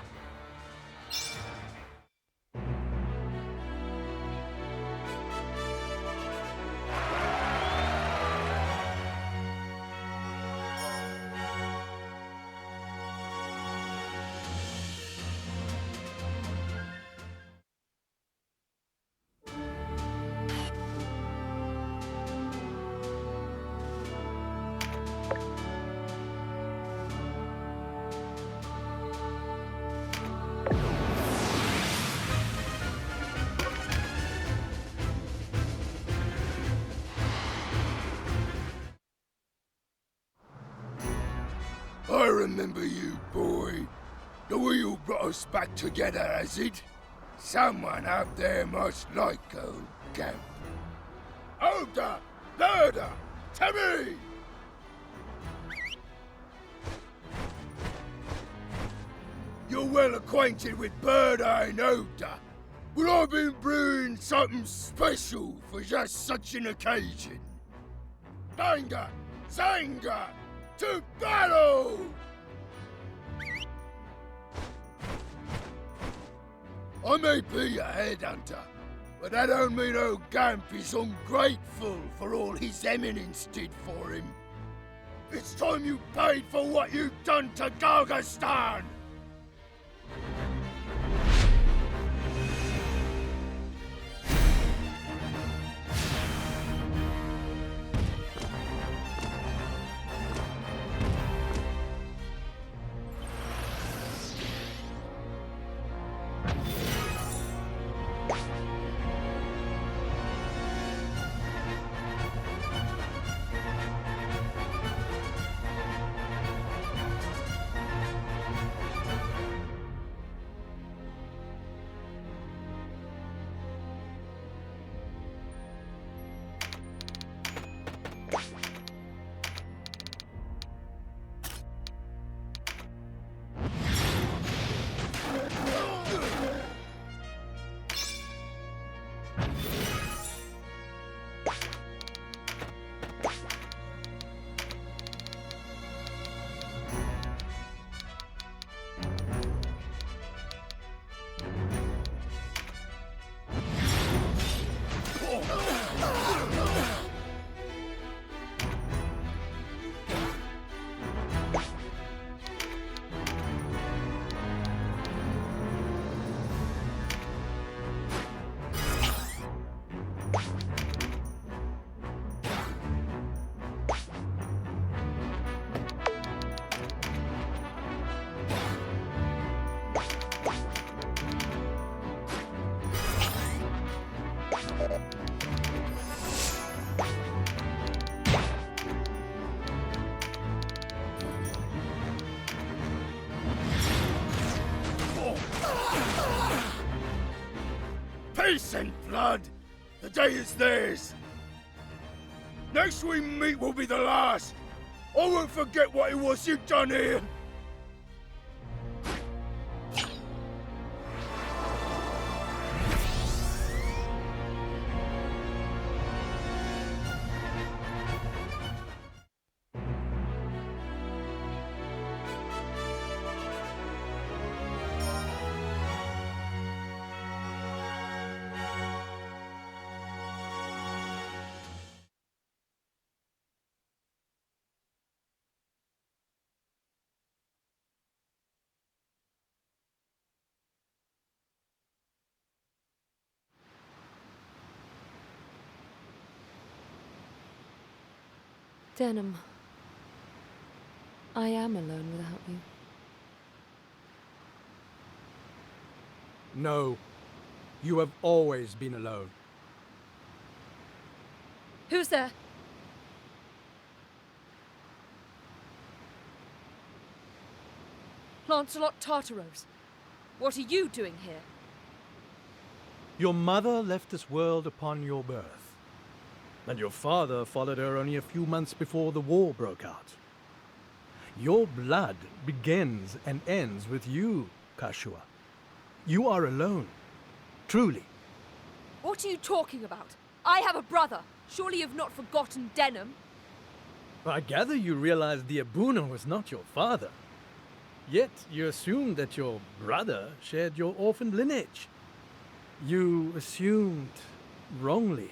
I remember you, boy. The wheel brought us back together, has it? Someone out there must like old Gamp. Ogre! Murder! To me! You're well acquainted with Bird-Eye and Ogre. Well, I've been brewing something special for just such an occasion. Danger! Zanga! To battle! I may be a headhunter, but that don't mean old Gamp is ungrateful for all his eminence did for him. It's time you paid for what you've done to Galgastan! Peace and blood! The day is theirs! Next we meet will be the last! I won't forget what it was you done here! Denim, I am alone without you. No, you have always been alone. Who's there? Lancelot Tartaros, what are you doing here? Your mother left this world upon your birth, and your father followed her only a few months before the war broke out. Your blood begins and ends with you, Kashua. You are alone, truly. What are you talking about? I have a brother. Surely you've not forgotten Denham. I gather you realized the Abuna was not your father. Yet you assumed that your brother shared your orphaned lineage. You assumed wrongly.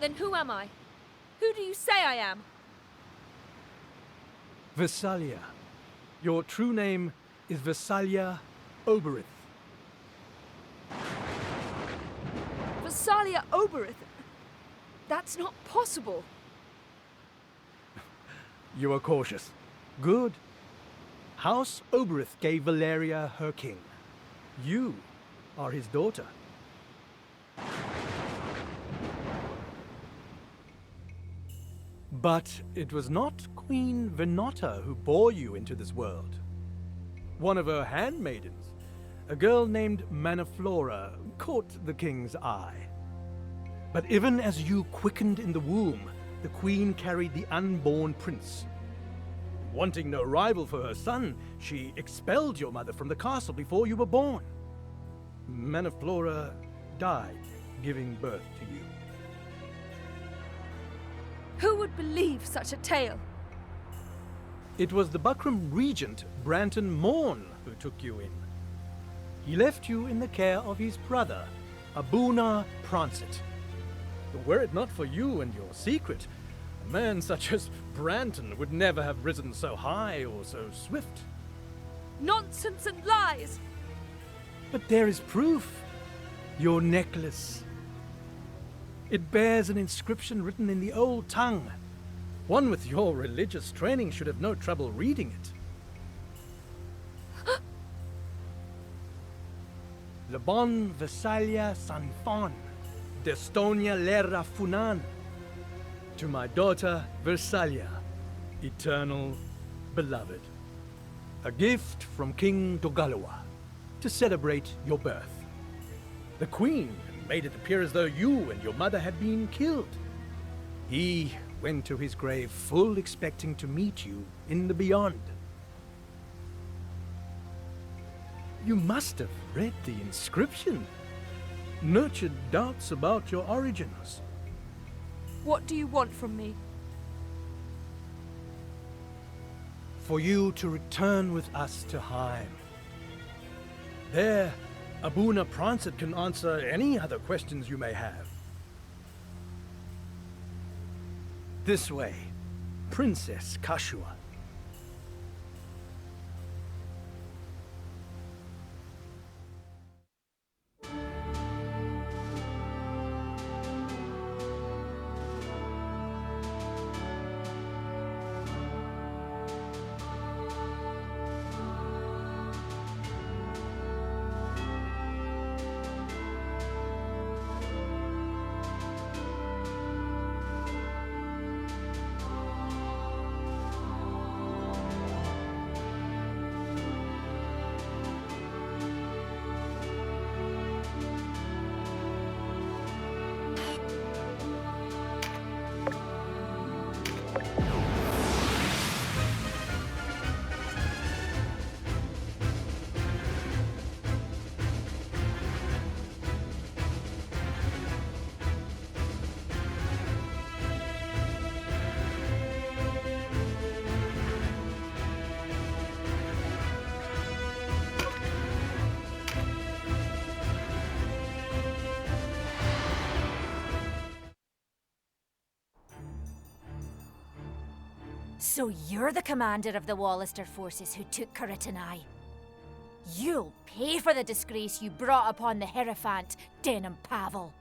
Then who am I? Who do you say I am? Visalia. Your true name is Visalia Oberith. Visalia Oberith? That's not possible. You are cautious. Good. House Oberith gave Valeria her king. You are his daughter. But it was not Queen Venota who bore you into this world. One of her handmaidens, a girl named Manaflora, caught the king's eye. But even as you quickened in the womb, the queen carried the unborn prince. Wanting no rival for her son, she expelled your mother from the castle before you were born. Manaflora died giving birth to you. Who would believe such a tale? It was the Buckram regent, Branton Morn, who took you in. He left you in the care of his brother, Abuna Prancet. Were it not for you and your secret, a man such as Branton would never have risen so high or so swift. Nonsense and lies! But there is proof. Your necklace. It bears an inscription written in the old tongue. One with your religious training should have no trouble reading it. Le bon Visalia Sanfon, d'Estonia Lera Funan. To my daughter Versalia, eternal beloved. A gift from King Dogalawa to celebrate your birth. The queen made it appear as though you and your mother had been killed. He went to his grave full expecting to meet you in the beyond. You must have read the inscription, nurtured doubts about your origins. What do you want from me? For you to return with us to Heim. There, Abuna Prancet can answer any other questions you may have. This way, Princess Kashua. So you're the commander of the Wallister forces who took Coritonai. You'll pay for the disgrace you brought upon the Hierophant, Denham Pavel.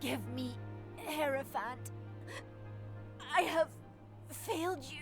Forgive me, Hierophant. I have failed you.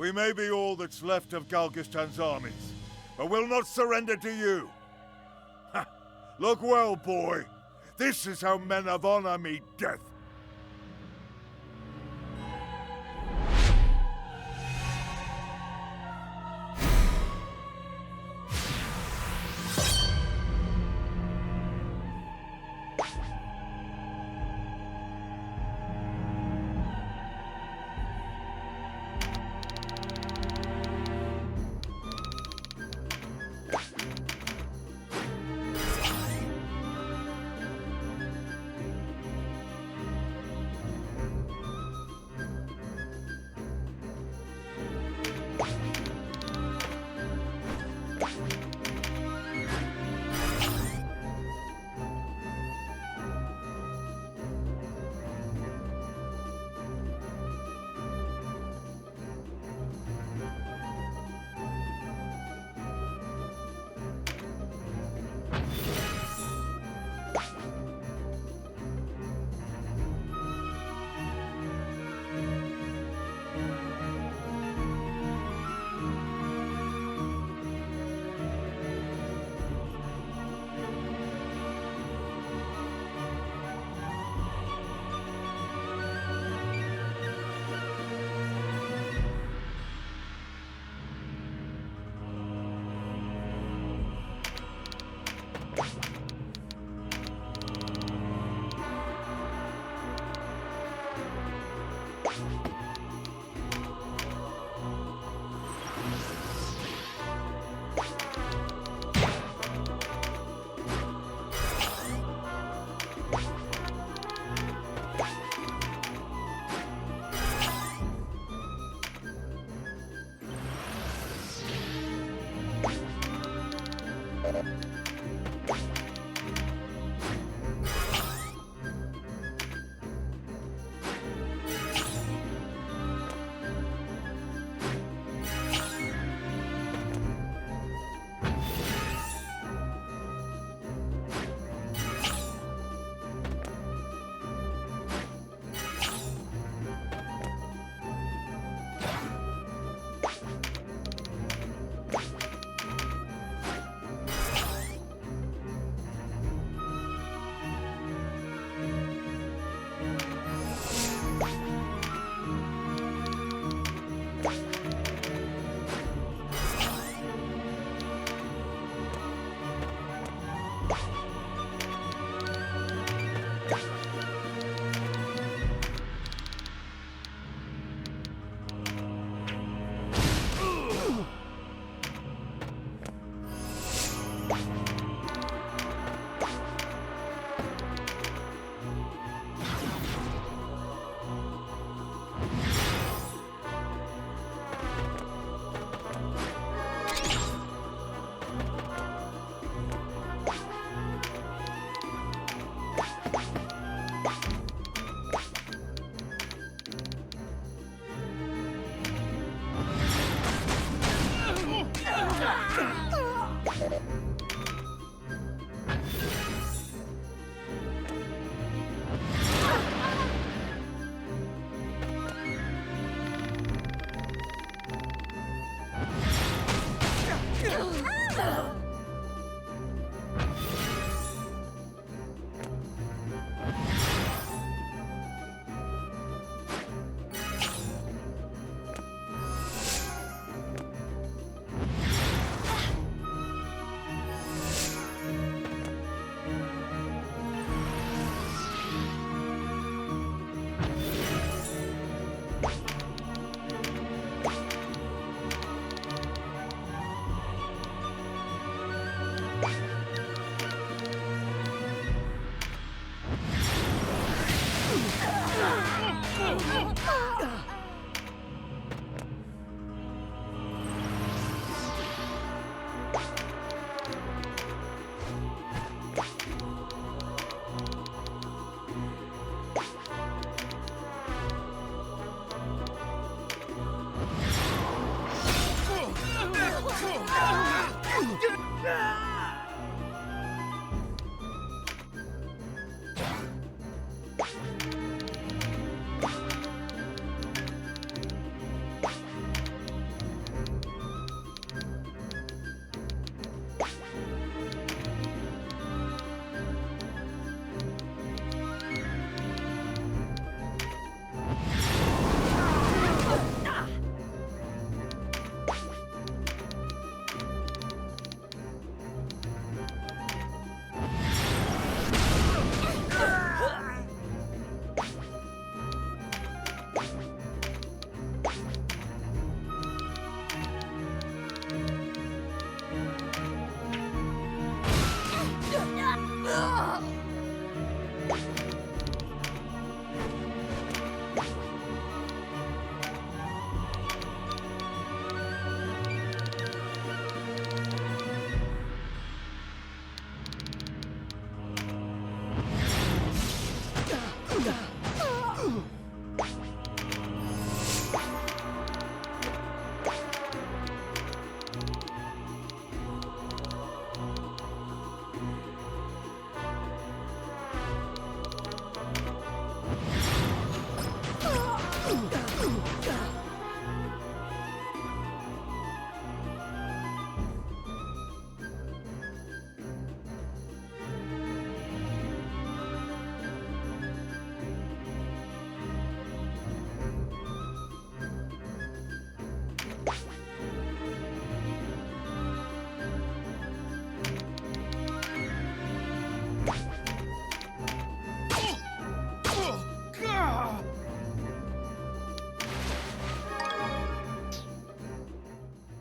We may be all that's left of Galgistan's armies, but we'll not surrender to you. Ha! Look well, boy. This is how men of honor meet death.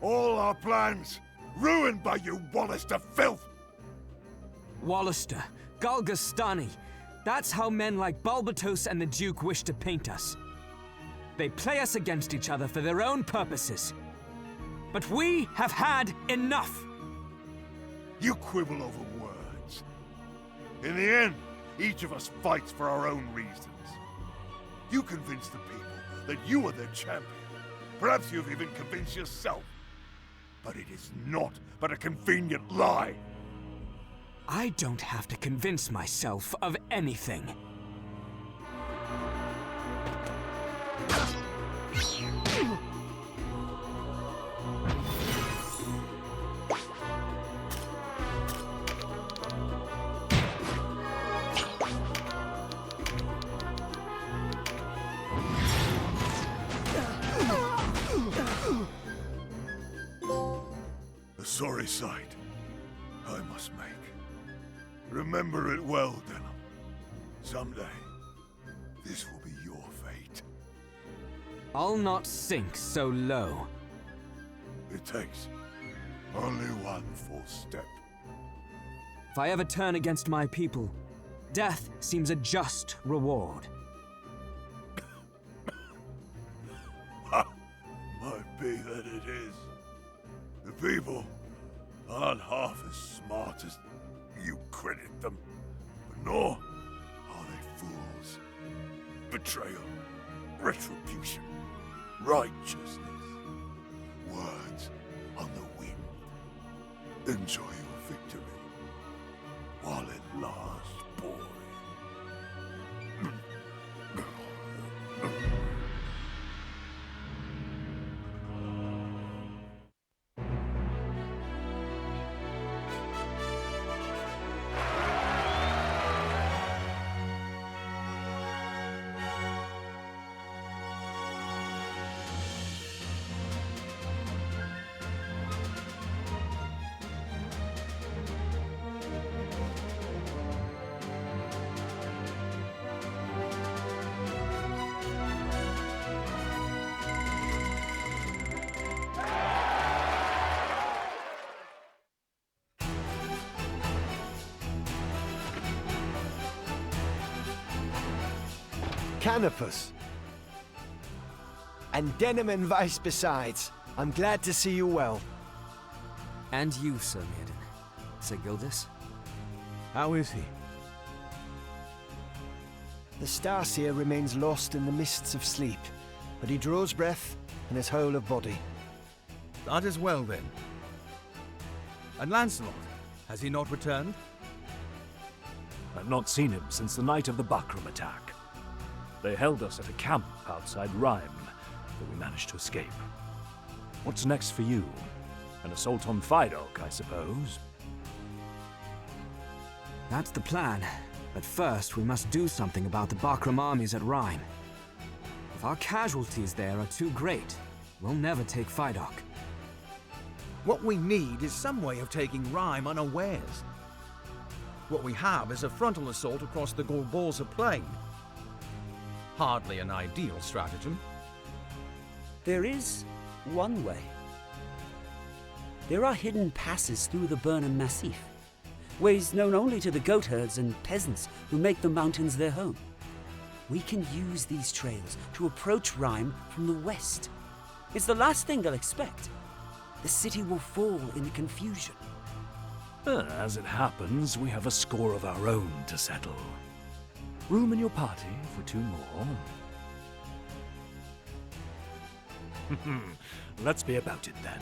All our plans ruined by you, Wallister filth! Wallister, Galgastani. That's how men like Balbatos and the Duke wish to paint us. They play us against each other for their own purposes. But we have had enough! You quibble over words. In the end, each of us fights for our own reasons. You convince the people that you are their champion. Perhaps you've even convinced yourself. But it is not but a convenient lie. I don't have to convince myself of anything. A sorry sight I must make. Remember it well, Denham. Someday, this will be your fate. I'll not sink so low. It takes only one false step. If I ever turn against my people, death seems a just reward. Might be that it is. The people aren't half as smart as you credit them, but nor are they fools. Betrayal, retribution, righteousness, words on the wind. Enjoy your victory while it lasts, boy. Canopus. And Denim and Vice besides. I'm glad to see you well. And you, Sir Maiden. Sir Gildas? How is he? The Starseer remains lost in the mists of sleep, but he draws breath and is whole of body. That is well, then. And Lancelot, has he not returned? I've not seen him since the night of the Buckram attack. They held us at a camp outside Rhyme, but we managed to escape. What's next for you? An assault on Fidok, I suppose? That's the plan. But first, we must do something about the Buckram armies at Rhyme. If our casualties there are too great, we'll never take Fidok. What we need is some way of taking Rhyme unawares. What we have is a frontal assault across the Gorboza plain. Hardly an ideal stratagem. There is one way. There are hidden passes through the Burnham Massif. Ways known only to the goat herds and peasants who make the mountains their home. We can use these trails to approach Rhyme from the west. It's the last thing they'll expect. The city will fall in the confusion. As it happens, we have a score of our own to settle. Room in your party for 2 more? Let's be about it then.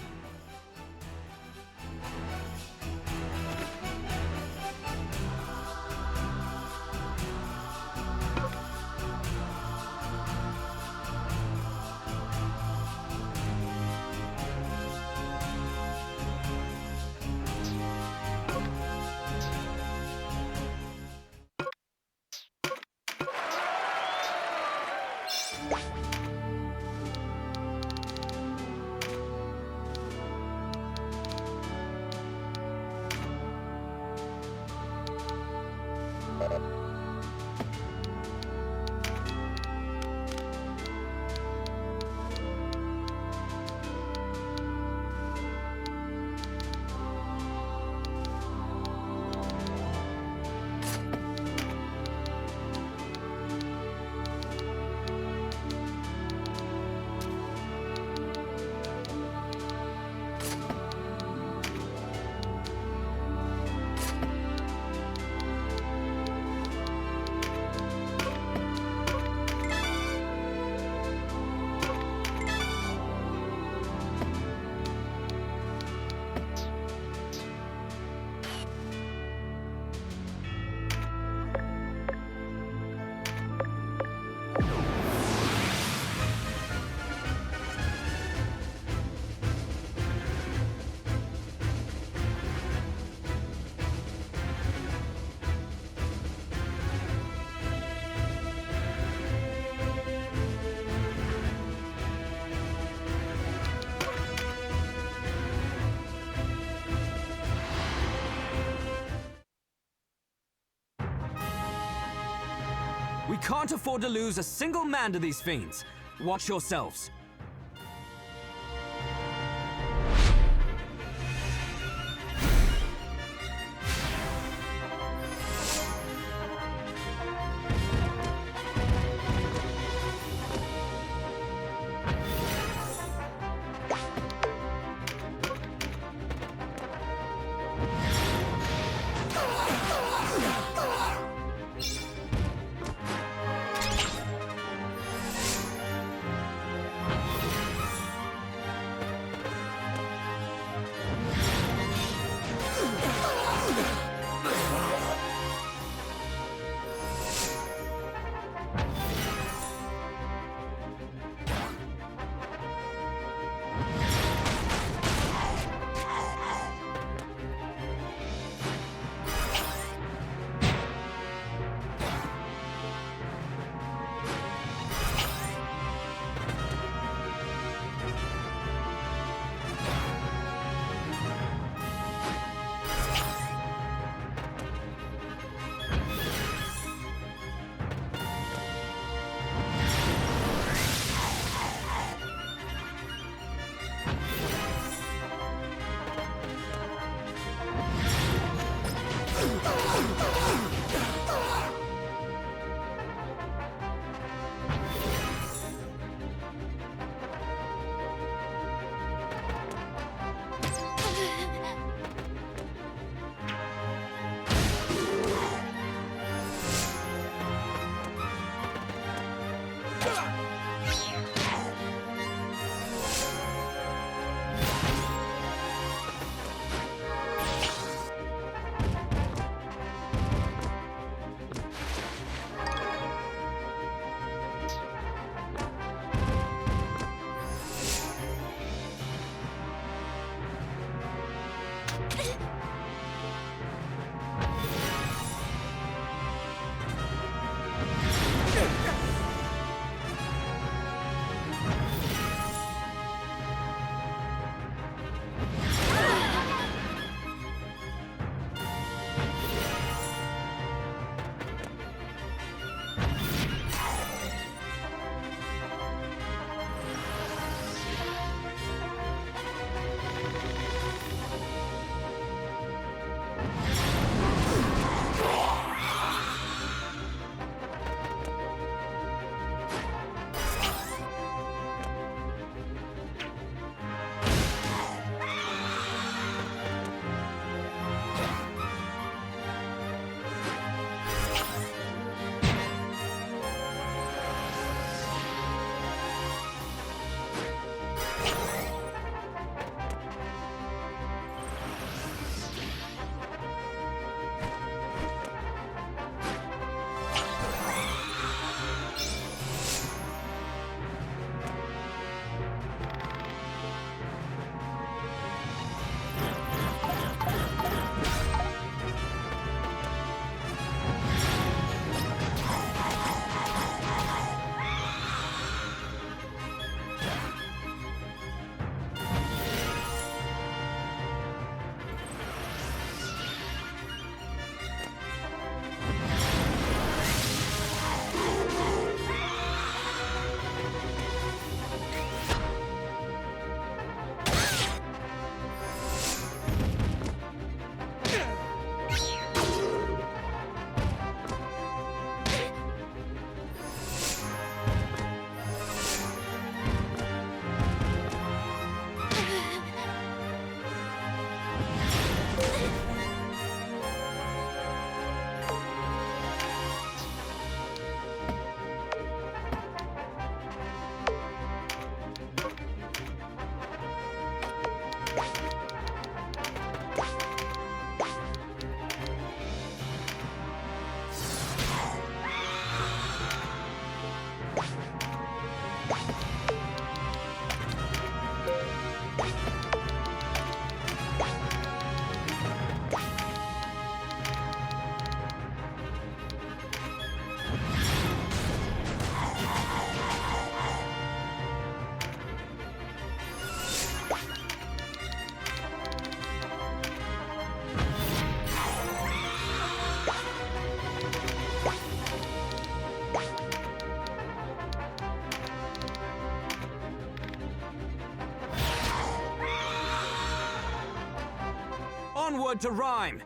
We can't afford to lose a single man to these fiends. Watch yourselves. Onward to Rhyme!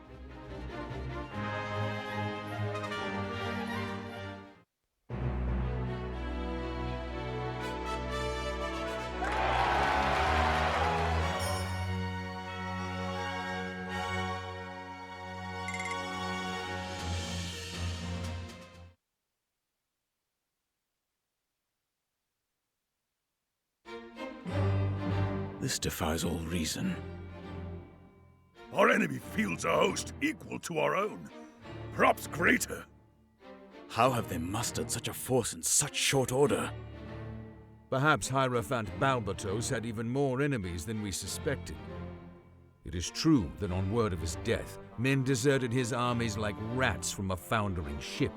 This defies all reason. Our enemy fields a host equal to our own, perhaps greater. How have they mustered such a force in such short order? Perhaps Hierophant Balbatos had even more enemies than we suspected. It is true that on word of his death, men deserted his armies like rats from a foundering ship.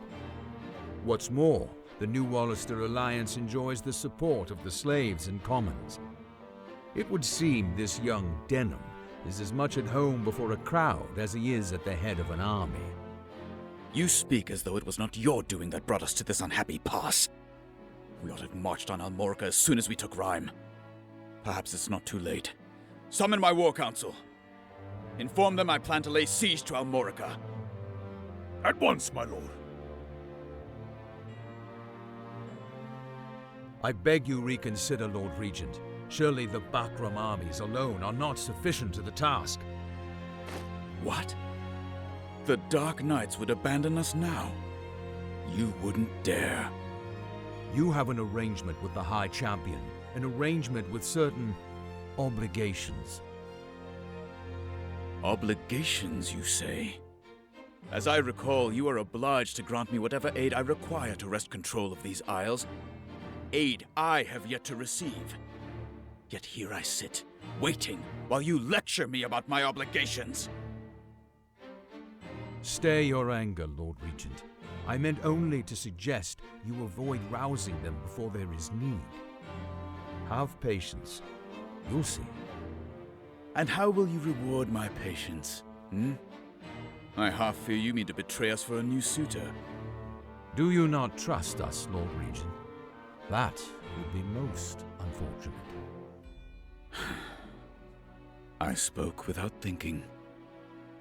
What's more, the New Wallister Alliance enjoys the support of the slaves and commons. It would seem this young Denham is as much at home before a crowd as he is at the head of an army. You speak as though it was not your doing that brought us to this unhappy pass. We ought to have marched on Almorica as soon as we took Rhyme. Perhaps it's not too late. Summon my war council. Inform them I plan to lay siege to Almorica. At once, my lord. I beg you reconsider, Lord Regent. Surely the Bakram armies alone are not sufficient to the task. What? The Dark Knights would abandon us now? You wouldn't dare. You have an arrangement with the High Champion, an arrangement with certain obligations. Obligations, you say? As I recall, you are obliged to grant me whatever aid I require to wrest control of these isles. Aid I have yet to receive. Yet here I sit, waiting, while you lecture me about my obligations. Stay your anger, Lord Regent. I meant only to suggest you avoid rousing them before there is need. Have patience. You'll see. And how will you reward my patience, I half fear you mean to betray us for a new suitor. Do you not trust us, Lord Regent? That would be most unfortunate. I spoke without thinking.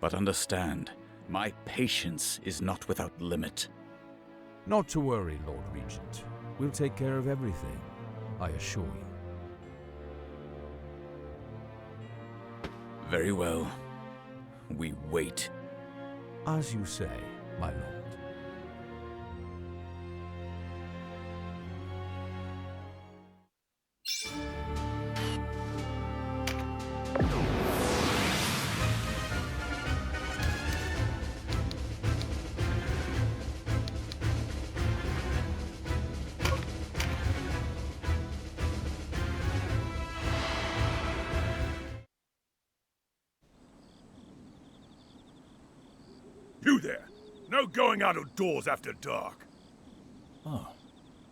But understand, my patience is not without limit. Not to worry, Lord Regent. We'll take care of everything, I assure you. Very well. We wait. As you say, my lord. You there! No going out of doors after dark! Oh,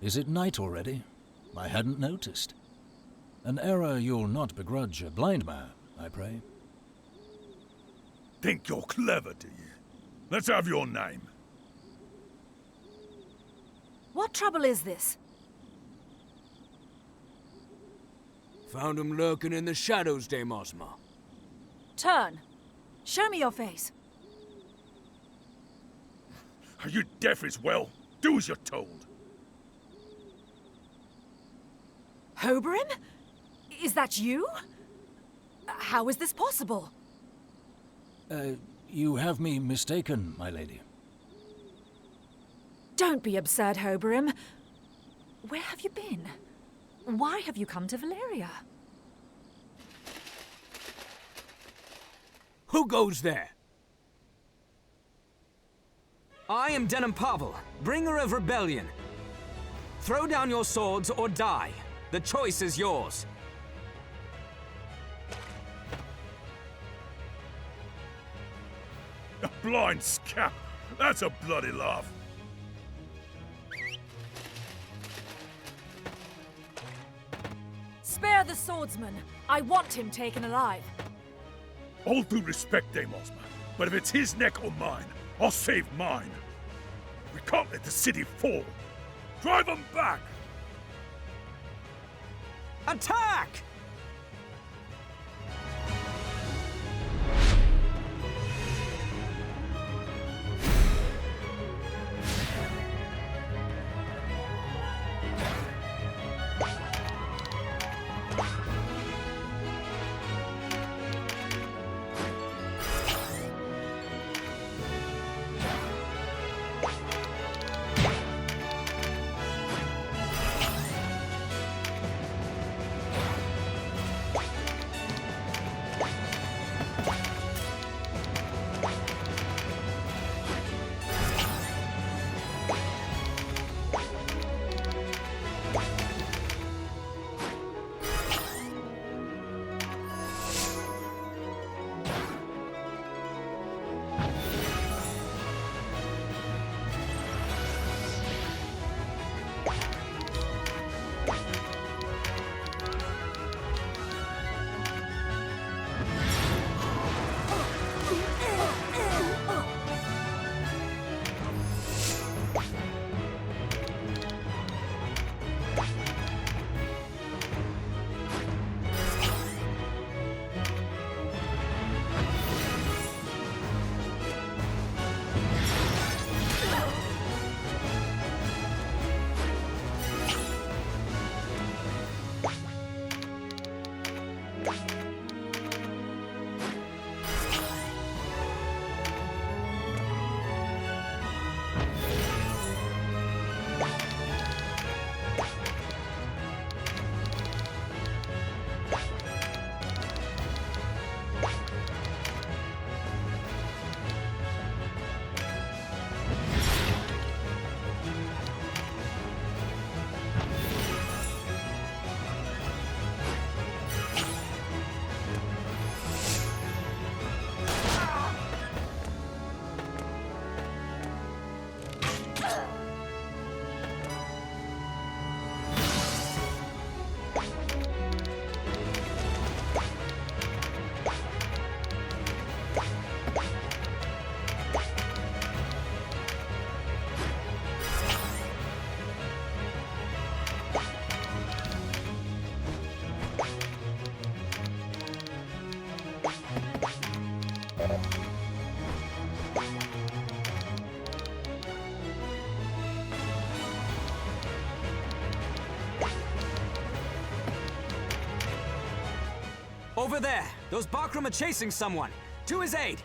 is it night already? I hadn't noticed. An error you'll not begrudge a blind man, I pray. Think you're clever, do you? Let's have your name. What trouble is this? Found him lurking in the shadows, Dame Ozma. Turn. Show me your face. Are you deaf as well? Do as you're told. Oberyn? Is that you? How is this possible? You have me mistaken, my lady. Don't be absurd, Oberyn. Where have you been? Why have you come to Valeria? Who goes there? I am Denham Pavel, bringer of rebellion. Throw down your swords or die. The choice is yours. A blind scab! That's a bloody laugh! Spare the swordsman. I want him taken alive. All due respect, Dame Ozma, but if it's his neck or mine, I'll save mine. We can't let the city fall. Drive them back! Attack! Over there! Those Bakram are chasing someone! To his aid!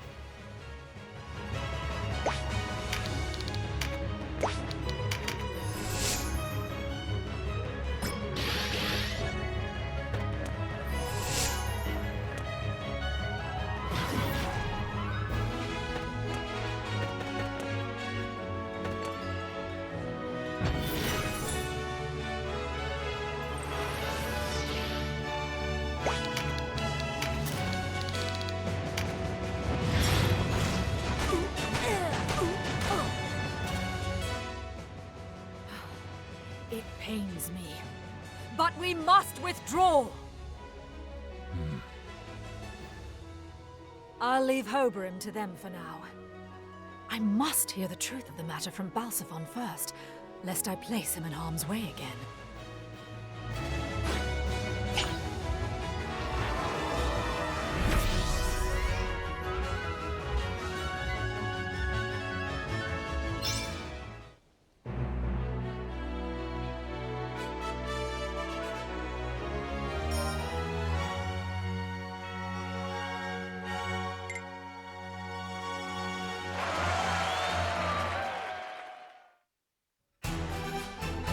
It pains me. But we must withdraw! I'll leave Hoberim to them for now. I must hear the truth of the matter from Balsaphon first, lest I place him in harm's way again.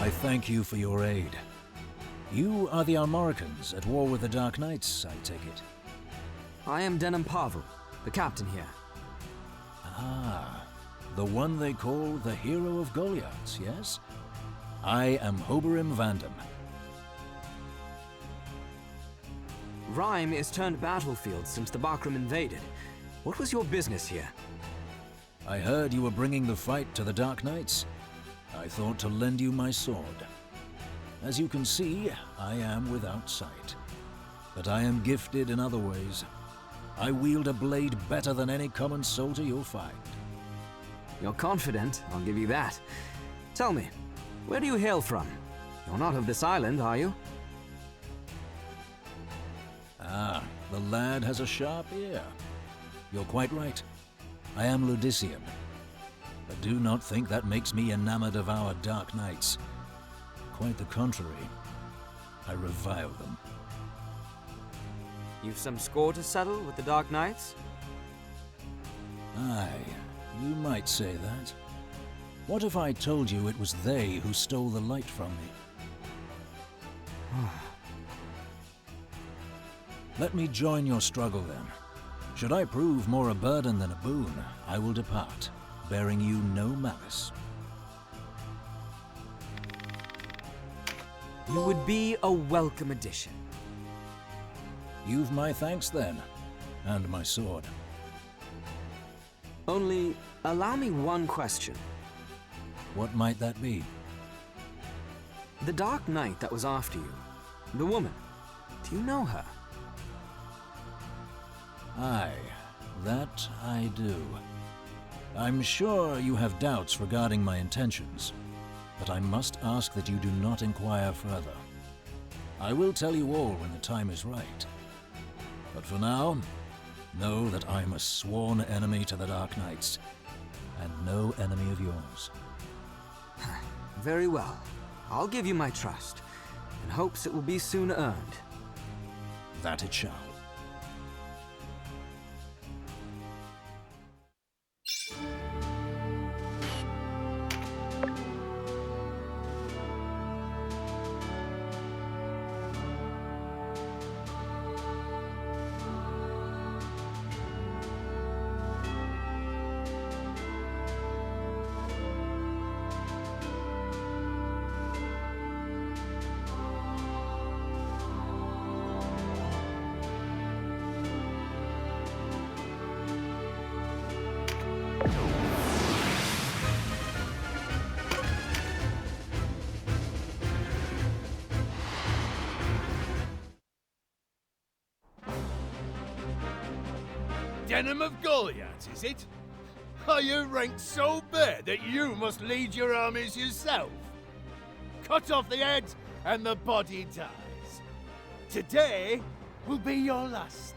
I thank you for your aid. You are the Almoricans at war with the Dark Knights, I take it. I am Denim Pavel, the captain here. Ah, the one they call the Hero of Goliath, yes? I am Hoberim Vandam. Rhyme is turned battlefield since the Bakram invaded. What was your business here? I heard you were bringing the fight to the Dark Knights. I thought to lend you my sword. As you can see, I am without sight. But I am gifted in other ways. I wield a blade better than any common soldier you'll find. You're confident, I'll give you that. Tell me, where do you hail from? You're not of this island, are you? Ah, the lad has a sharp ear. You're quite right. I am Ludician. But do not think that makes me enamored of our Dark Knights. Quite the contrary. I revile them. You've some score to settle with the Dark Knights? Aye, you might say that. What if I told you it was they who stole the light from me? Let me join your struggle then. Should I prove more a burden than a boon, I will depart, bearing you no malice. You would be a welcome addition. You've my thanks then, and my sword. Only, allow me one question. What might that be? The Dark Knight that was after you, the woman, do you know her? Aye, that I do. I'm sure you have doubts regarding my intentions, but I must ask that you do not inquire further. I will tell you all when the time is right. But for now, know that I'm a sworn enemy to the Dark Knights, and no enemy of yours. Very well. I'll give you my trust, in hopes it will be soon earned. That it shall. Denim of Goliath, is it? Are you ranked so bad that you must lead your armies yourself? Cut off the head and the body dies. Today will be your last.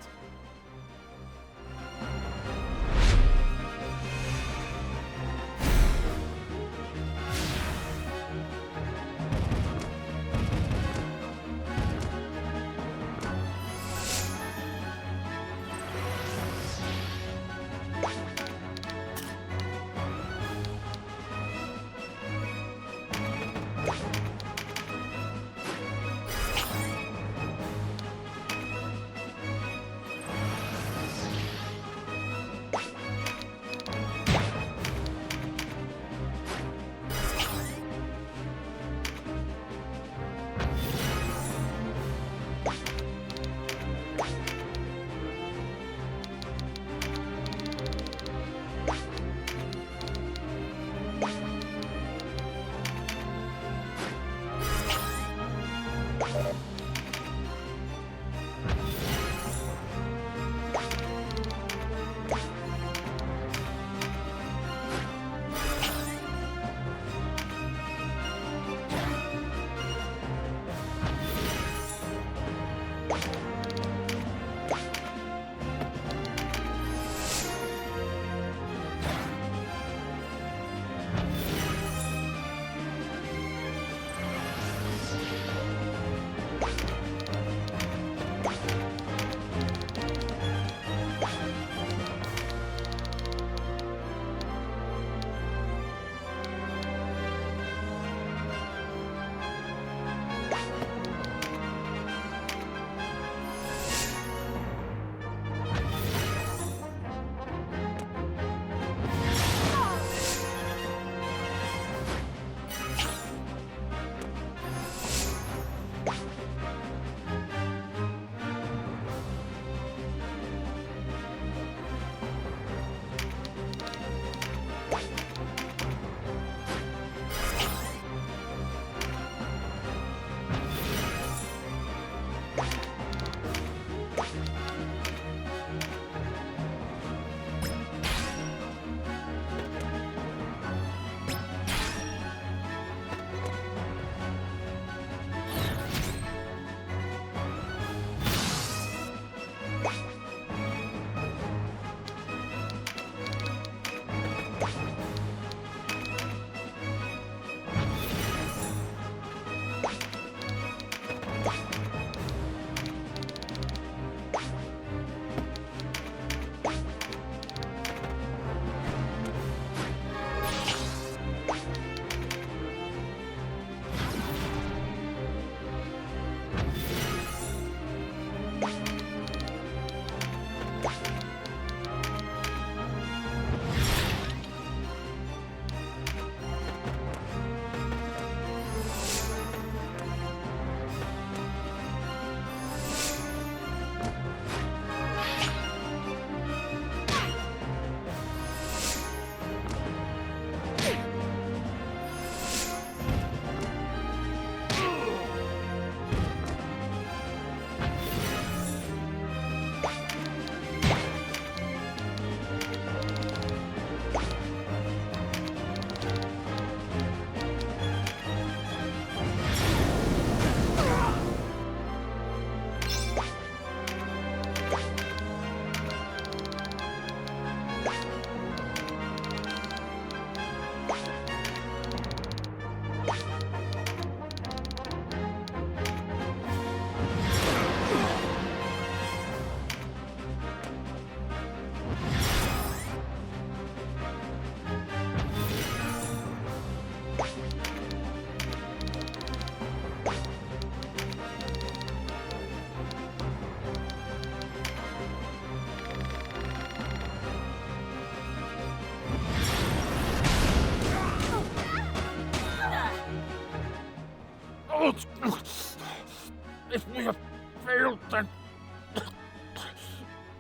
If we have failed, then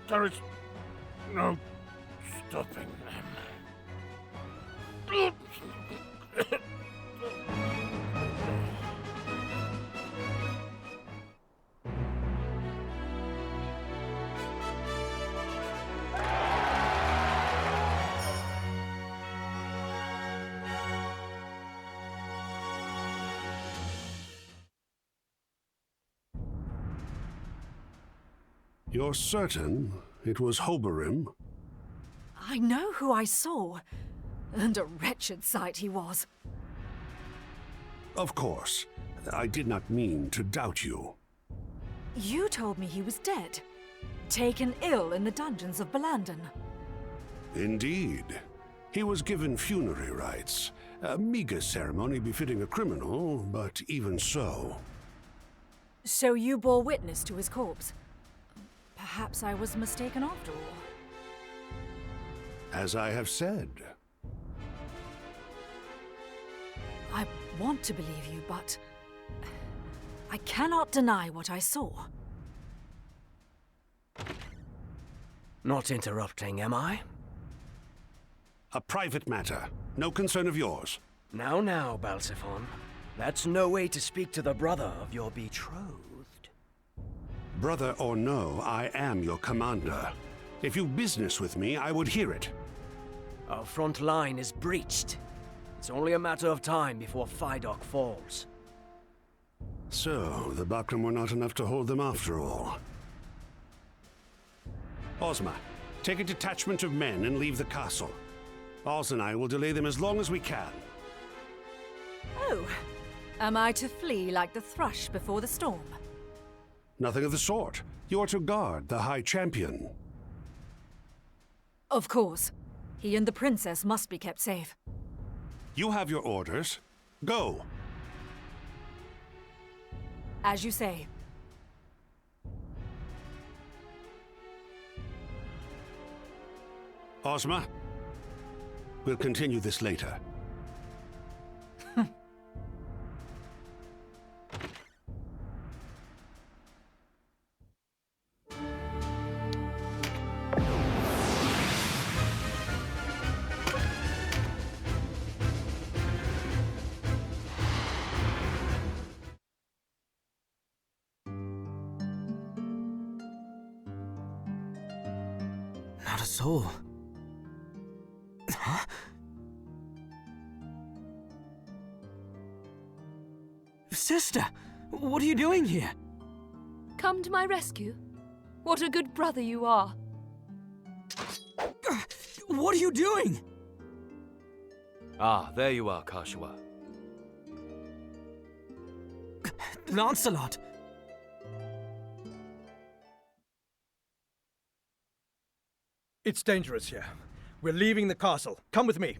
there is no stopping them. You're certain it was Hoberim? I know who I saw, and a wretched sight he was. Of course. I did not mean to doubt you. You told me he was dead, taken ill in the dungeons of Belandon. Indeed. He was given funerary rites. A meager ceremony befitting a criminal, but even so. So you bore witness to his corpse? Perhaps I was mistaken after all. As I have said. I want to believe you, but I cannot deny what I saw. Not interrupting, am I? A private matter. No concern of yours. Now, Balsiphon. That's no way to speak to the brother of your betrothed. Brother or no, I am your commander. If you've business with me, I would hear it. Our front line is breached. It's only a matter of time before Fidok falls. So, the Bakram were not enough to hold them after all. Ozma, take a detachment of men and leave the castle. Oz and I will delay them as long as we can. Oh, am I to flee like the thrush before the storm? Nothing of the sort. You are to guard the High Champion. Of course. He and the princess must be kept safe. You have your orders. Go! As you say. Ozma, we'll continue this later. Not a soul. Huh? Sister, what are you doing here? Come to my rescue? What a good brother you are. What are you doing? Ah, there you are, Kashua. Lancelot! It's dangerous here. We're leaving the castle. Come with me.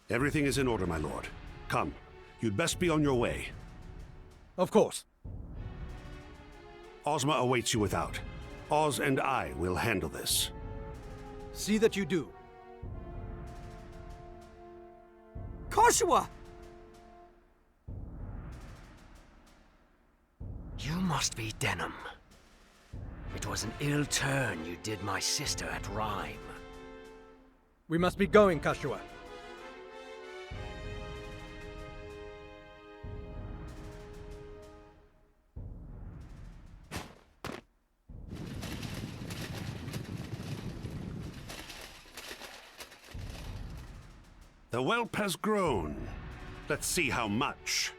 Everything is in order, my lord. Come. You'd best be on your way. Of course. Ozma awaits you without. Oz and I will handle this. See that you do. Kashua! You must be Denham. It was an ill turn you did my sister at Rhyme. We must be going, Kashua. The whelp has grown. Let's see how much.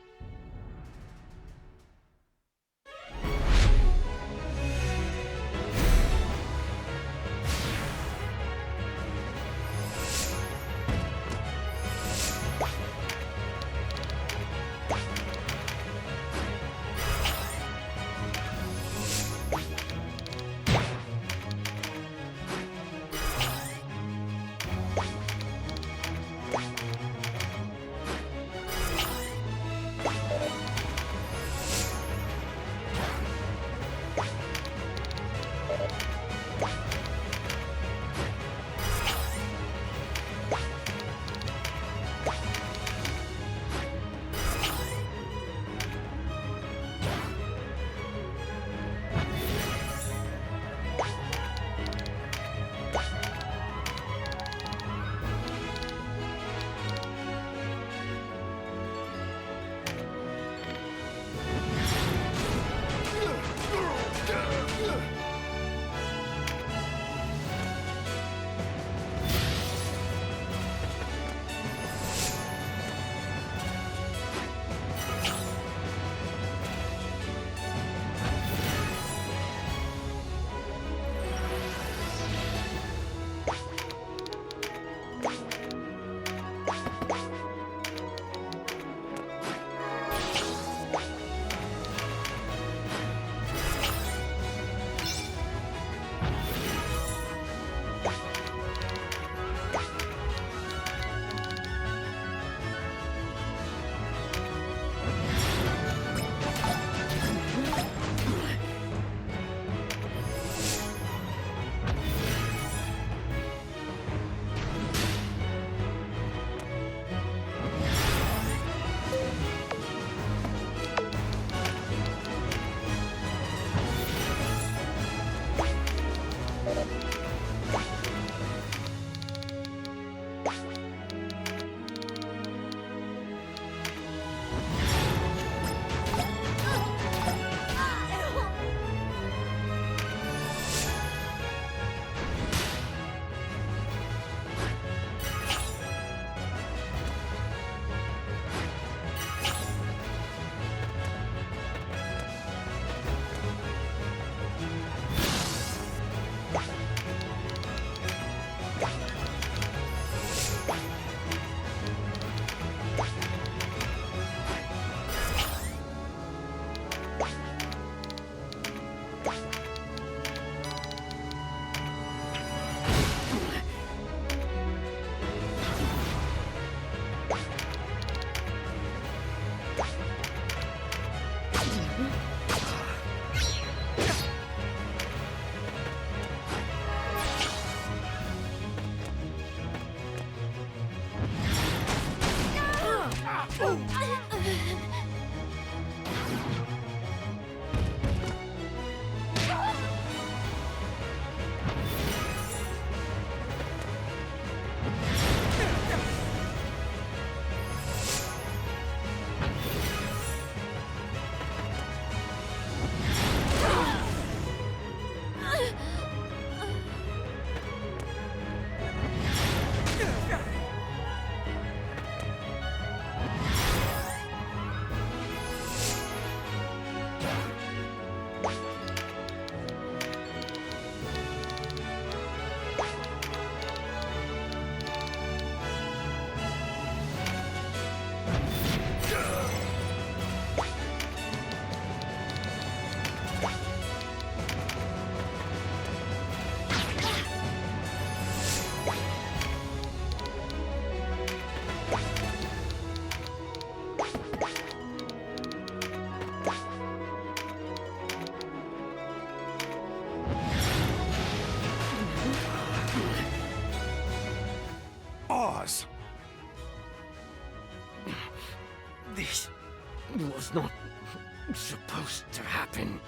supposed to happen.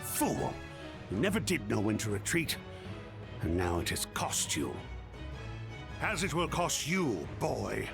Fool! You never did know when to retreat, and now it has cost you. As it will cost you, boy.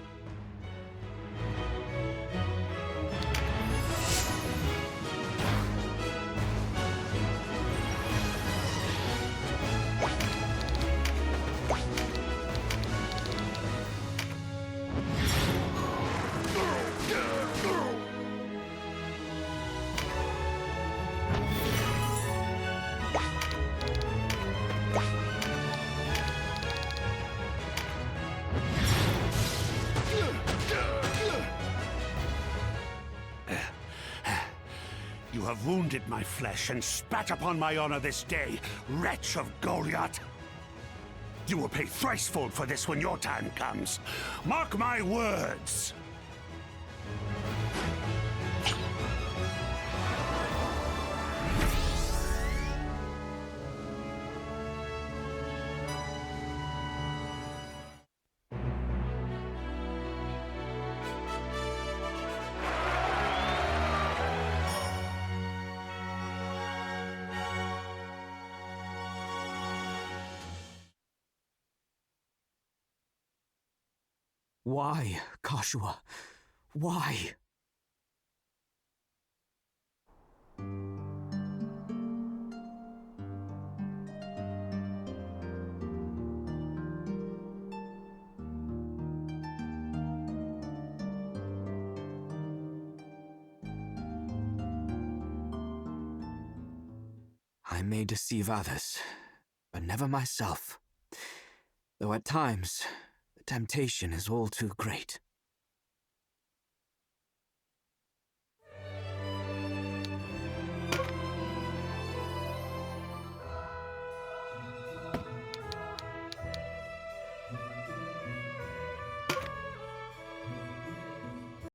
You have wounded my flesh and spat upon my honor this day, wretch of Goliath. You will pay thricefold for this when your time comes. Mark my words! Why, Kashua? Why? I may deceive others, but never myself. Though at times, the temptation is all too great.